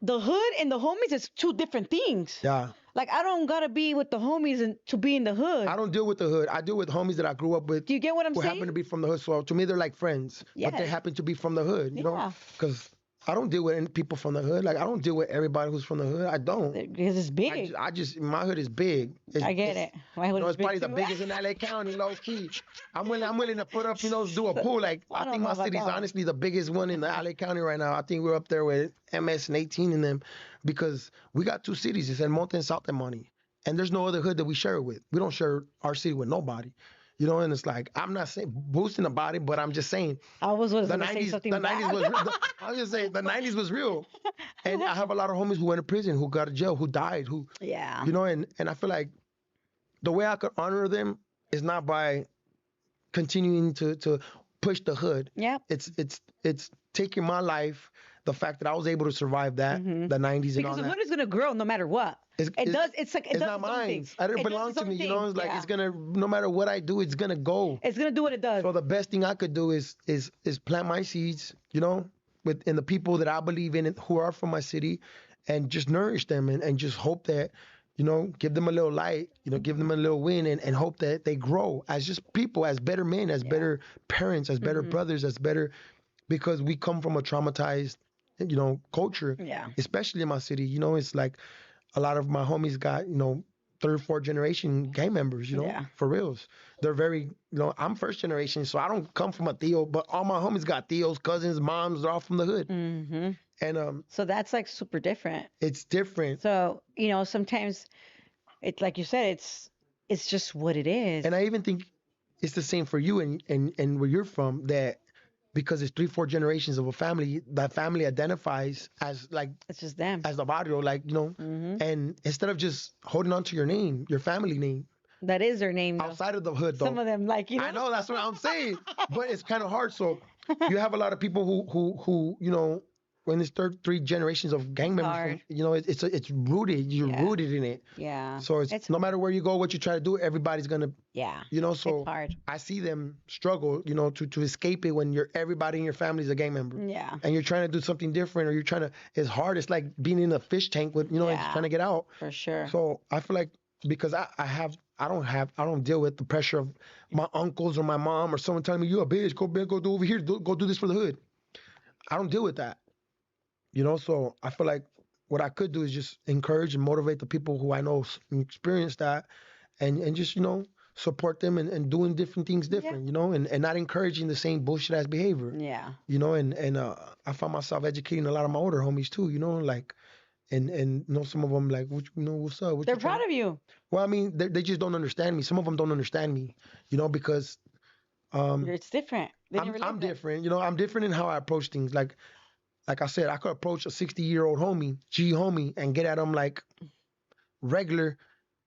the hood and the homies is two different things. yeah, Like I don't gotta be with the homies and to be in the hood. I don't deal with the hood. I deal with homies that I grew up with Do you get what I'm who saying? happen to be from the hood. So to me, they're like friends, but they Yes. happen to be from the hood, you know? Yeah. Because I don't deal with any people from the hood. Like, I don't deal with everybody who's from the hood. I don't. Because it's big. I just my hood is big. I get it. My hood It's is big probably the too. biggest in LA County, low key. I'm willing to put up, do a pool. Like, I I don't think know my about city's that one. honestly the biggest one in the LA County right now. I think we're up there with MS and 18 in them because we got two cities. It's in Monte and South Monte. And there's no other hood that we share it with. We don't share our city with nobody. And it's like, I'm not saying boosting the body, but I'm just saying I was the gonna say 90s, something the bad. 90s was real. I was just saying the 90s was real. And I have a lot of homies who went to prison, who got to jail, who died, who, Yeah. and I feel like the way I could honor them is not by continuing to push the hood. Yep. It's taking my life, the fact that I was able to survive that, Mhm. the 90s and Because all the that. hood is gonna grow no matter what. It does. It's like it It's does not its own thing. mine. I didn't It does belong its to own me. thing. It's like Yeah. it's gonna, no matter what I do, it's gonna go. It's gonna do what it does. So the best thing I could do is plant my seeds, with in the people that I believe in who are from my city, and just nourish them and just hope that, give them a little light, give them a little win and hope that they grow as just people, as better men, as better parents, as better brothers, as better, because we come from a traumatized, culture, Yeah. especially in my city. It's like a lot of my homies got, third, fourth generation gang members, Yeah. for reals. They're very, I'm first generation, so I don't come from a Theo, but all my homies got Theos, cousins, moms, they're all from the hood. Mhm. And So that's like super different. it's different. So sometimes it's like you said, it's just what it is. And I even think it's the same for you and where you're from, that because it's 3, 4 generations of a family, that family identifies as like It's just them. as the barrio, like, Mhm. and instead of just holding on to your name, your family name, That is their name. Though. outside of the hood, though. Some of them, like I know, that's what I'm saying, but it's kind of hard. So you have a lot of people who when it's third, 3 generations of gang It's members, hard. it's rooted. You're Yeah. rooted in it. Yeah. So it's no matter where you go, what you try to do, everybody's gonna, Yeah. So It's hard. I see them struggle, to escape it when everybody in your family is a gang member. Yeah. And you're trying to do something different, or you're trying to. It's hard. It's like being in a fish tank with, and Yeah. trying to get out. For sure. So I feel like because I don't deal with the pressure of my uncles or my mom or someone telling me, you a bitch, go do over here, go do this for the hood. I don't deal with that. So I feel like what I could do is just encourage and motivate the people who I know experience that, and just, support them and doing different things different, and not encouraging the same bullshit ass behavior. Yeah. And I found myself educating a lot of my older homies too, like, and some of them like, what's up? What They're you trying proud of you. Well, I mean, they just don't understand me. Some of them don't understand me, because It's different. They never I'm lived it. different. I'm different in how I approach things. Like I said, I could approach a 60-year-old homie, G homie, and get at him like regular.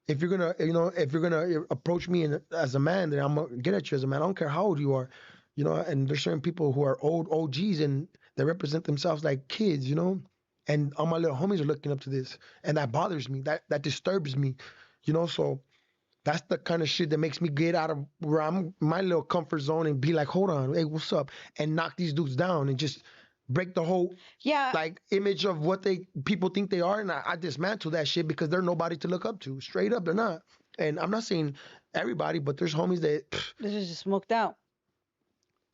If you're gonna approach me as a man, then I'm gonna get at you as a man. I don't care how old you are, And there's certain people who are old OGs and they represent themselves like kids, And all my little homies are looking up to this, and that bothers me. That disturbs me, So that's the kind of shit that makes me get out of where I'm my little comfort zone and be like, hold on, hey, what's up? And knock these dudes down and just break the whole Yeah. like image of what people think they are. And I dismantle that shit because they're nobody to look up to. Straight up, they're not. And I'm not saying everybody, but there's homies that This is just smoked out.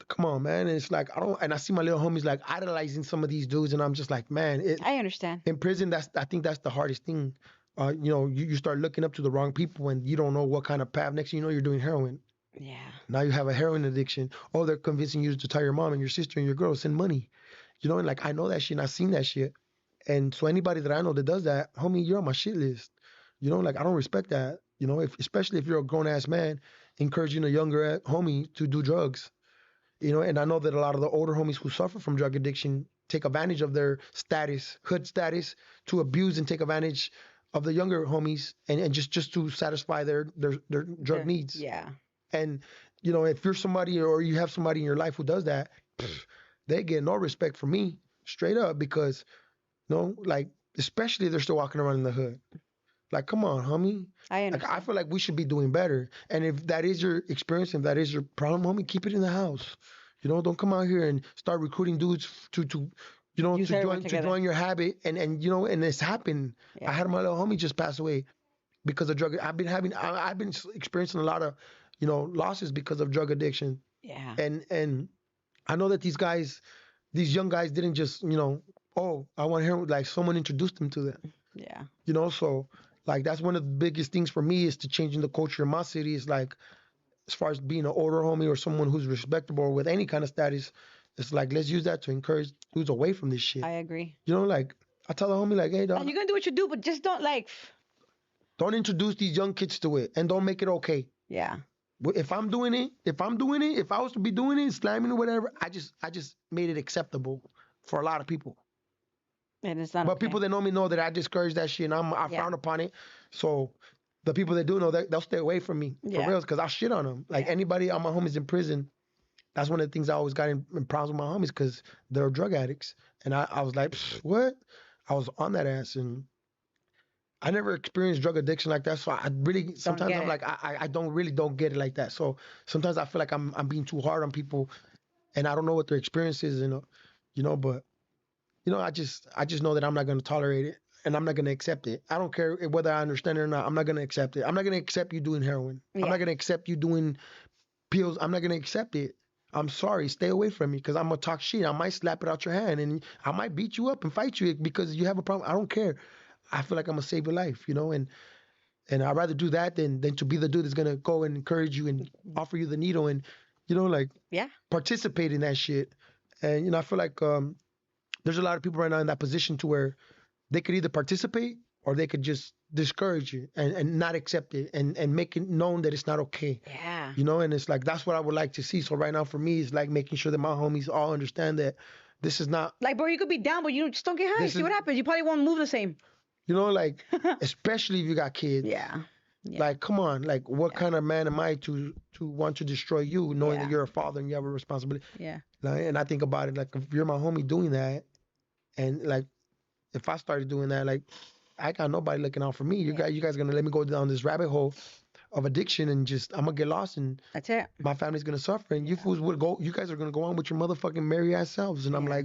come on, man. And it's like I see my little homies like idolizing some of these dudes, and I'm just like, man, I understand. in prison, I think that's the hardest thing. You start looking up to the wrong people and you don't know what kind of path. Next thing you know, you're doing heroin. Yeah. Now you have a heroin addiction. Oh, they're convincing you to tell your mom and your sister and your girl, send money. And like, I know that shit and I've seen that shit. And so anybody that I know that does that, homie, you're on my shit list. Like, I don't respect that. Especially if you're a grown ass man encouraging a younger homie to do drugs. And I know that a lot of the older homies who suffer from drug addiction take advantage of their status, hood status, to abuse and take advantage of the younger homies and just to satisfy their drug needs. Yeah. And if you're somebody or you have somebody in your life who does that, they get no respect from me straight up because no, like especially if they're still walking around in the hood. Like, come on, homie. I Like, I understand. feel like we should be doing better. And if that is your experience, if that is your problem, homie, keep it in the house. Don't come out here and start recruiting dudes to Use everyone to together. join your habit. And and it's happened. I Yeah. had my little homie just pass away because of drug. I've been experiencing a lot of, losses because of drug addiction. Yeah. And I know that these young guys didn't just, oh, I want to hear like someone introduced them to them. Yeah. So like that's one of the biggest things for me is to changing the culture in my city is like as far as being an older homie or someone who's respectable or with any kind of status, it's like let's use that to encourage dudes away from this shit. I agree. Like I tell the homie like, hey And dog, you're gonna do what you do, but just don't like. don't introduce these young kids to it and don't make it okay. Yeah. If I'm doing it, if I was to be doing it, slamming or whatever, I just made it acceptable for a lot of people. And it's not But okay. people that know me know that I discourage that shit and I Yeah. frown upon it. So the people that do know that they'll stay away from me for Yeah. reals because I'll shit on them. Like Yeah. anybody on my homies in prison, that's one of the things I always got in problems with my homies because they're drug addicts. And I was like, "Psh, what? I was on that ass and I never experienced drug addiction like that. So I really sometimes get I'm it. like I don't get it like that. So sometimes I feel like I'm being too hard on people and I don't know what their experience is, but I just know that I'm not gonna tolerate it and I'm not gonna accept it. I don't care whether I understand it or not. I'm not gonna accept it. I'm not gonna accept you doing heroin. I'm Yeah. not gonna accept you doing pills. I'm not gonna accept it. I'm sorry. Stay away from me because I'm gonna talk shit. I might slap it out your hand and I might beat you up and fight you because you have a problem. I don't care. I feel like I'm gonna save your life, and I'd rather do that than to be the dude that's gonna go and encourage you and offer you the needle and like Yeah. participate in that shit. And I feel like there's a lot of people right now in that position to where they could either participate or they could just discourage you and not accept it and make it known that it's not okay. Yeah. And it's like that's what I would like to see. So right now for me it's like making sure that my homies all understand that this is not Like, bro, you could be down, but you just don't get high. This See is- what happens. You probably won't move the same. like especially if you got kids. Yeah. Yeah. Like, come on, like what kind of man am I to want to destroy you knowing Yeah. that you're a father and you have a responsibility? Yeah. Like, and I think about it like if you're my homie doing that and like if I started doing that, like I got nobody looking out for me. You guys are gonna let me go down this rabbit hole of addiction and just I'm gonna get lost and That's it. my family's gonna suffer and you fools would go you guys are gonna go on with your motherfucking merry ass selves. And I'm Yeah.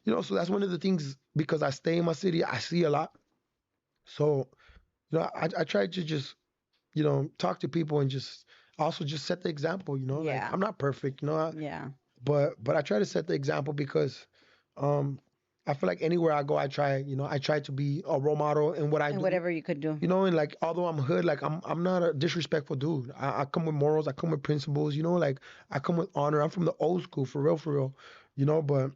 like, so that's one of the things because I stay in my city, I see a lot. So, I try to just, talk to people and just also just set the example, like Yeah. I'm not perfect, Yeah. but I try to set the example because um I feel like anywhere I go, I try to be a role model in what I And do. whatever you could do. And like although I'm hood, like I'm not a disrespectful dude. I come with morals, I come with principles, like I come with honor. I'm from the old school for real, but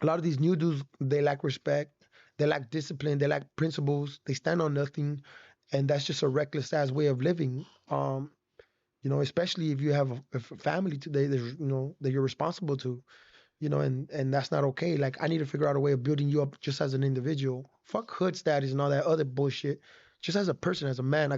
a lot of these new dudes, they lack respect, they lack discipline, they lack principles, they stand on nothing, and that's just a reckless ass way of living. Especially if you have a family today that that you're responsible to, and that's not okay. Like I need to figure out a way of building you up just as an individual. Fuck hood status and all that other bullshit. Just as a person, as a man,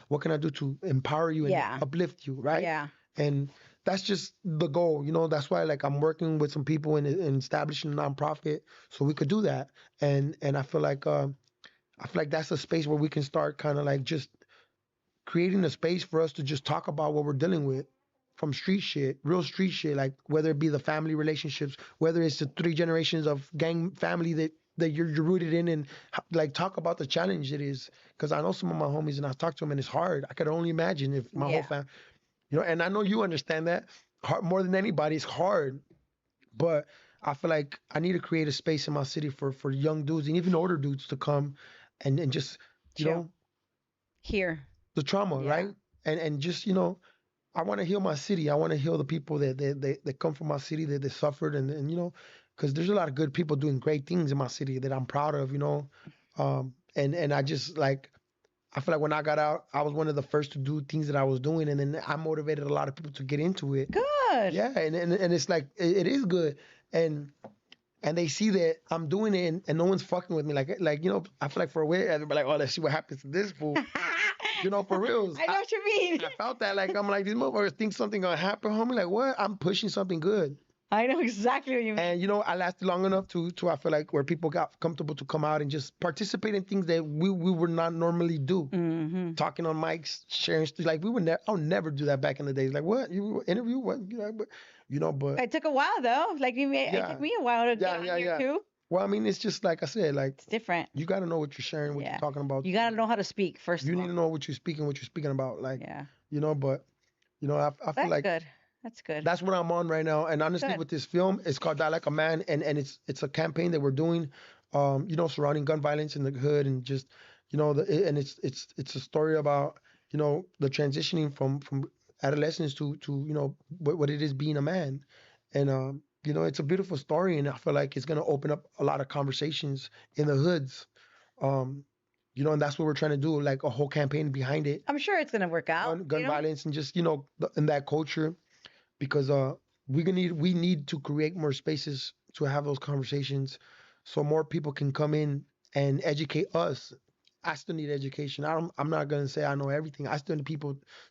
what can I do to empower you and Yeah. uplift you, right? Yeah. And that's just the goal, that's why like I'm working with some people in establishing a nonprofit so we could do that. And I feel like that's a space where we can start kind of like just creating a space for us to just talk about what we're dealing with from street shit, real street shit, like whether it be the family relationships, whether it's the 3 generations of gang family that you're rooted in, and like talk about the challenge it is. Because I know some of my homies and I talk to them and it's hard. I could only imagine if my whole Yeah. family, and I know you understand that hard, more than anybody. It's hard, but I feel like I need to create a space in my city for young dudes and even older dudes to come and just Chill. Here. the trauma, Yeah. right? And just I want to heal my city. I want to heal the people that come from my city that suffered and because there's a lot of good people doing great things in my city that I'm proud of, and I just like I feel like when I got out, I was one of the first to do things that I was doing, and then I motivated a lot of people to get into it. Good. Yeah, and it's like it is good, and they see that I'm doing it, and no one's fucking with me. Like I feel like for a way, everybody like, oh, let's see what happens to this fool. For reals. I know what you mean. I felt that like I'm like these motherfuckers think something gonna happen, homie. Like what? I'm pushing something good. I know exactly what you mean. And I lasted long enough to I feel like where people got comfortable to come out and just participate in things that we would not normally do. Mm-hmm. Talking on mics, sharing stuff. Like we would never, I'll never do that back in the days. Like what you interview what but It took a while though. Like it took yeah, me a while to get on yeah, here yeah. too. Well, I mean, it's just like I said, like It's different. you got to know what you're sharing, what you're Yeah. talking about. You gotta know how to speak first You of need all. to know what you're speaking about. Like Yeah. but I feel That's like good. That's good. that's what I'm on right now. And honestly, Good. with this film, it's called Die Like a Man, and it's a campaign that we're doing, surrounding gun violence in the hood, and just and it's a story about the transitioning from adolescence to what it is being a man, and it's a beautiful story, and I feel like it's gonna open up a lot of conversations in the hoods, um, and that's what we're trying to do, like a whole campaign behind it, I'm sure it's gonna work out. gun violence, and just in that culture because we need to create more spaces to have those conversations so more people can come in and educate us. I still need education. I'm not gonna say I know everything. I still need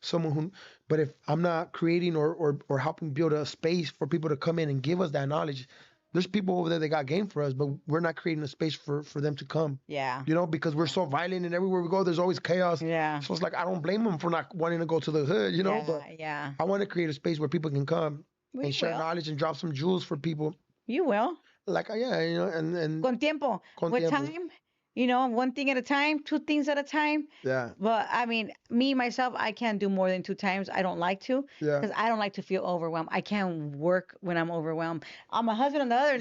someone who but if I'm not creating or helping build a space for people to come in and give us that knowledge, there's people over there that got game for us, but we're not creating a space for them to come. Yeah. Because we're so violent and everywhere we go, there's always chaos. Yeah. So it's like I don't blame them for not wanting to go to the hood, Yeah. but Yeah. I want to create a space where people can come We and share will. knowledge and drop some jewels for people. You will. Like, yeah, and Con tiempo. Con With tiempo. time. One thing at a time, two things at a time. Yeah, But I mean, me myself, I can't do more than two times. I don't like to yeah. because I don't like to feel overwhelmed. I can't work when I'm overwhelmed. My husband on the other,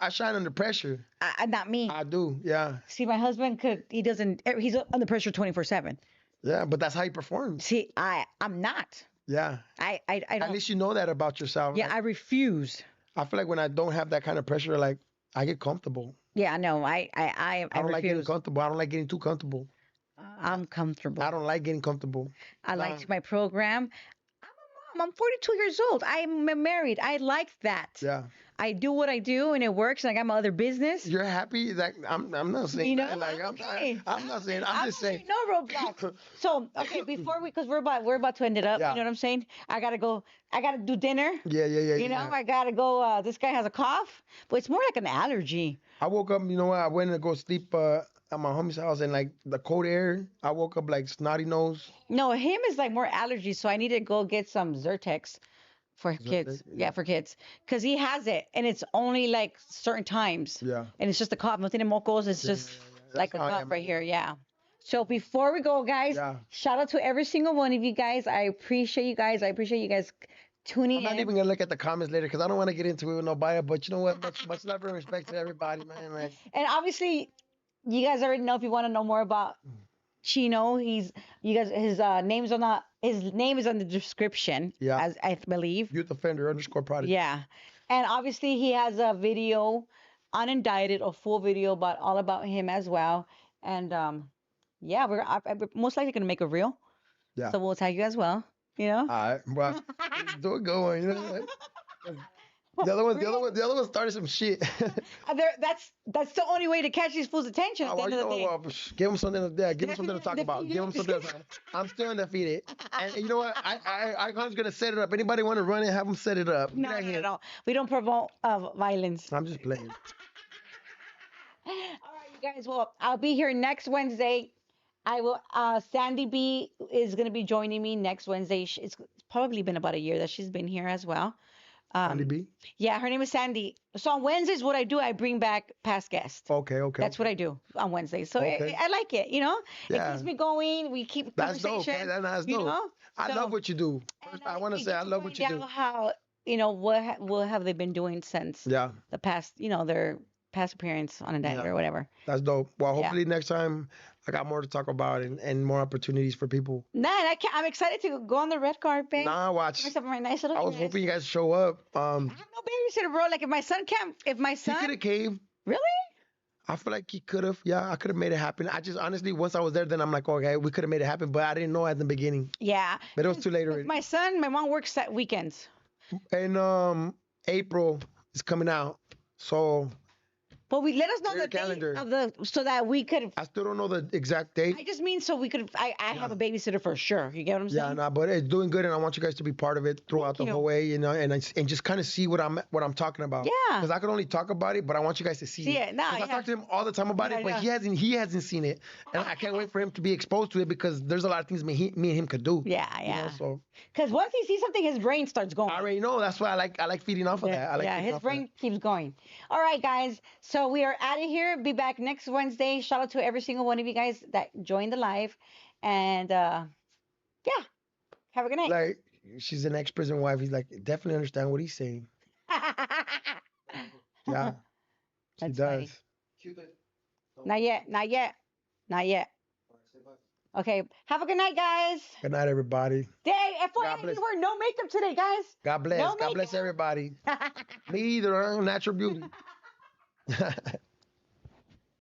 I shine under pressure. not me. I do, yeah, See, my husband he's under pressure 24/7. yeah. But that's how he performs. See, I'm not. Yeah. I At don't. least you know that about yourself. Yeah, I refuse. I feel like when I don't have that kind of pressure, like I get comfortable. Yeah, no, I I don't like getting refuse. comfortable. I don't like getting too comfortable. I'm comfortable. I don't like getting comfortable. I Nah. liked my program. I'm a mom. I'm 42 years old. I'm married. I like that. Yeah. I do what I do and it works. And I got my other business. You're happy? Like I'm not saying that. Like okay. I'm not saying. I'm just saying. No roadblocks. So okay, because we're about to end it up. Yeah. You know what I'm saying? I gotta go. I gotta do dinner. Yeah. I gotta go. This guy has a cough, but it's more like an allergy. I woke up, I went to go sleep at my homie's house and like the cold air, I woke up like snotty nose. No, him is like more allergies. So I need to go get some Zyrtex for kids. yeah. Yeah, for kids, because he has it, and it's only like certain times. Yeah. And it's just a cough. Nothing in mocos. It's just That's like a how I cough am. right here. Yeah. So before we go, guys, Yeah. shout out to every single one of you guys. I appreciate you guys. I appreciate you guys tuning I'm not in. even gonna look at the comments later because I don't want to get into it with no bio. But you know what? Much love and respect to everybody, man. And obviously, you guys already know if you want to know more about Chino. His name is on the description. Yeah. As I believe. Youth offender _ prodigy. Yeah. And obviously he has a video, unindicted, a full video all about him as well. And yeah, we're most likely gonna make a reel. Yeah. So we'll tag you as well. All right. Well, do it going. The other one started some shit. That's the only way to catch these fools' attention at the end of the day. Give them something to give them something to talk about. Give them something. I'm still undefeated. And you know what? Icon's gonna set it up. Anybody want to run it? Have them set it up. No. We don't promote violence. I'm just playing. All right, you guys. Well, I'll be here next Wednesday. I will. Sandy B is gonna be joining me next Wednesday. It's probably been about a year that she's been here as well. Sandy B? Yeah, her name is Sandy. So on Wednesdays, what I do, I bring back past guests. Okay. That's what I do on Wednesdays. So Okay. I like it, It Yeah. keeps me going. We keep That's dope. conversation. That's dope. I love what you do. First, I want to say I love what you do. How what have they been doing since Yeah, the past, their past appearance on Indicted or whatever. that's dope. Well, Yeah. hopefully next time I got more to talk about and more opportunities for people. Nah, I'm excited to go on the red carpet. Nah, watch. Myself in my nice little I was dress. hoping you guys show up. I have no babysitter, bro. Like if my son, He could have came. really? I feel like he could have. Yeah, I could have made it happen. I just honestly, once I was there, then I'm like, okay, we could have made it happen, but I didn't know at the beginning. Yeah. But it was too late already. My mom works at weekends. And April is coming out, so But we let us know Clear the date calendar. of the so that we could. I still don't know the exact date. I just mean so we could. I have a babysitter for sure. You get what I'm Yeah, saying? nah, but it's doing good, and I want you guys to be part of it throughout the you. whole way, and just kind of see what I'm talking about. Yeah. Because I could only talk about it, but I want you guys to see See it. it. Nah, 'Cause I yeah. talk to him all the time about Yeah, it, but yeah. he hasn't seen it, and I can't wait for him to be exposed to it because there's a lot of things me and him could do. Yeah, You yeah. know, so Because once he sees something, his brain starts going. I already know. That's why I like feeding off of that. I like yeah, feeding his off of brain keeps going. All right, guys. So we are out of here. Be back next Wednesday. Shout out to every single one of you guys that joined the live. And yeah, have a good that. night. Like she's an ex-prison wife. He's like definitely understand what he's saying. Yeah, she That's does. funny. Cupid. Not yet. Not yet. Not yet. Say bye. Okay. Have a good night, guys. Good night, everybody. Day God FYI, bless. we wear no makeup today, guys. God bless. No God bless makeup. everybody. Me either. Natural beauty.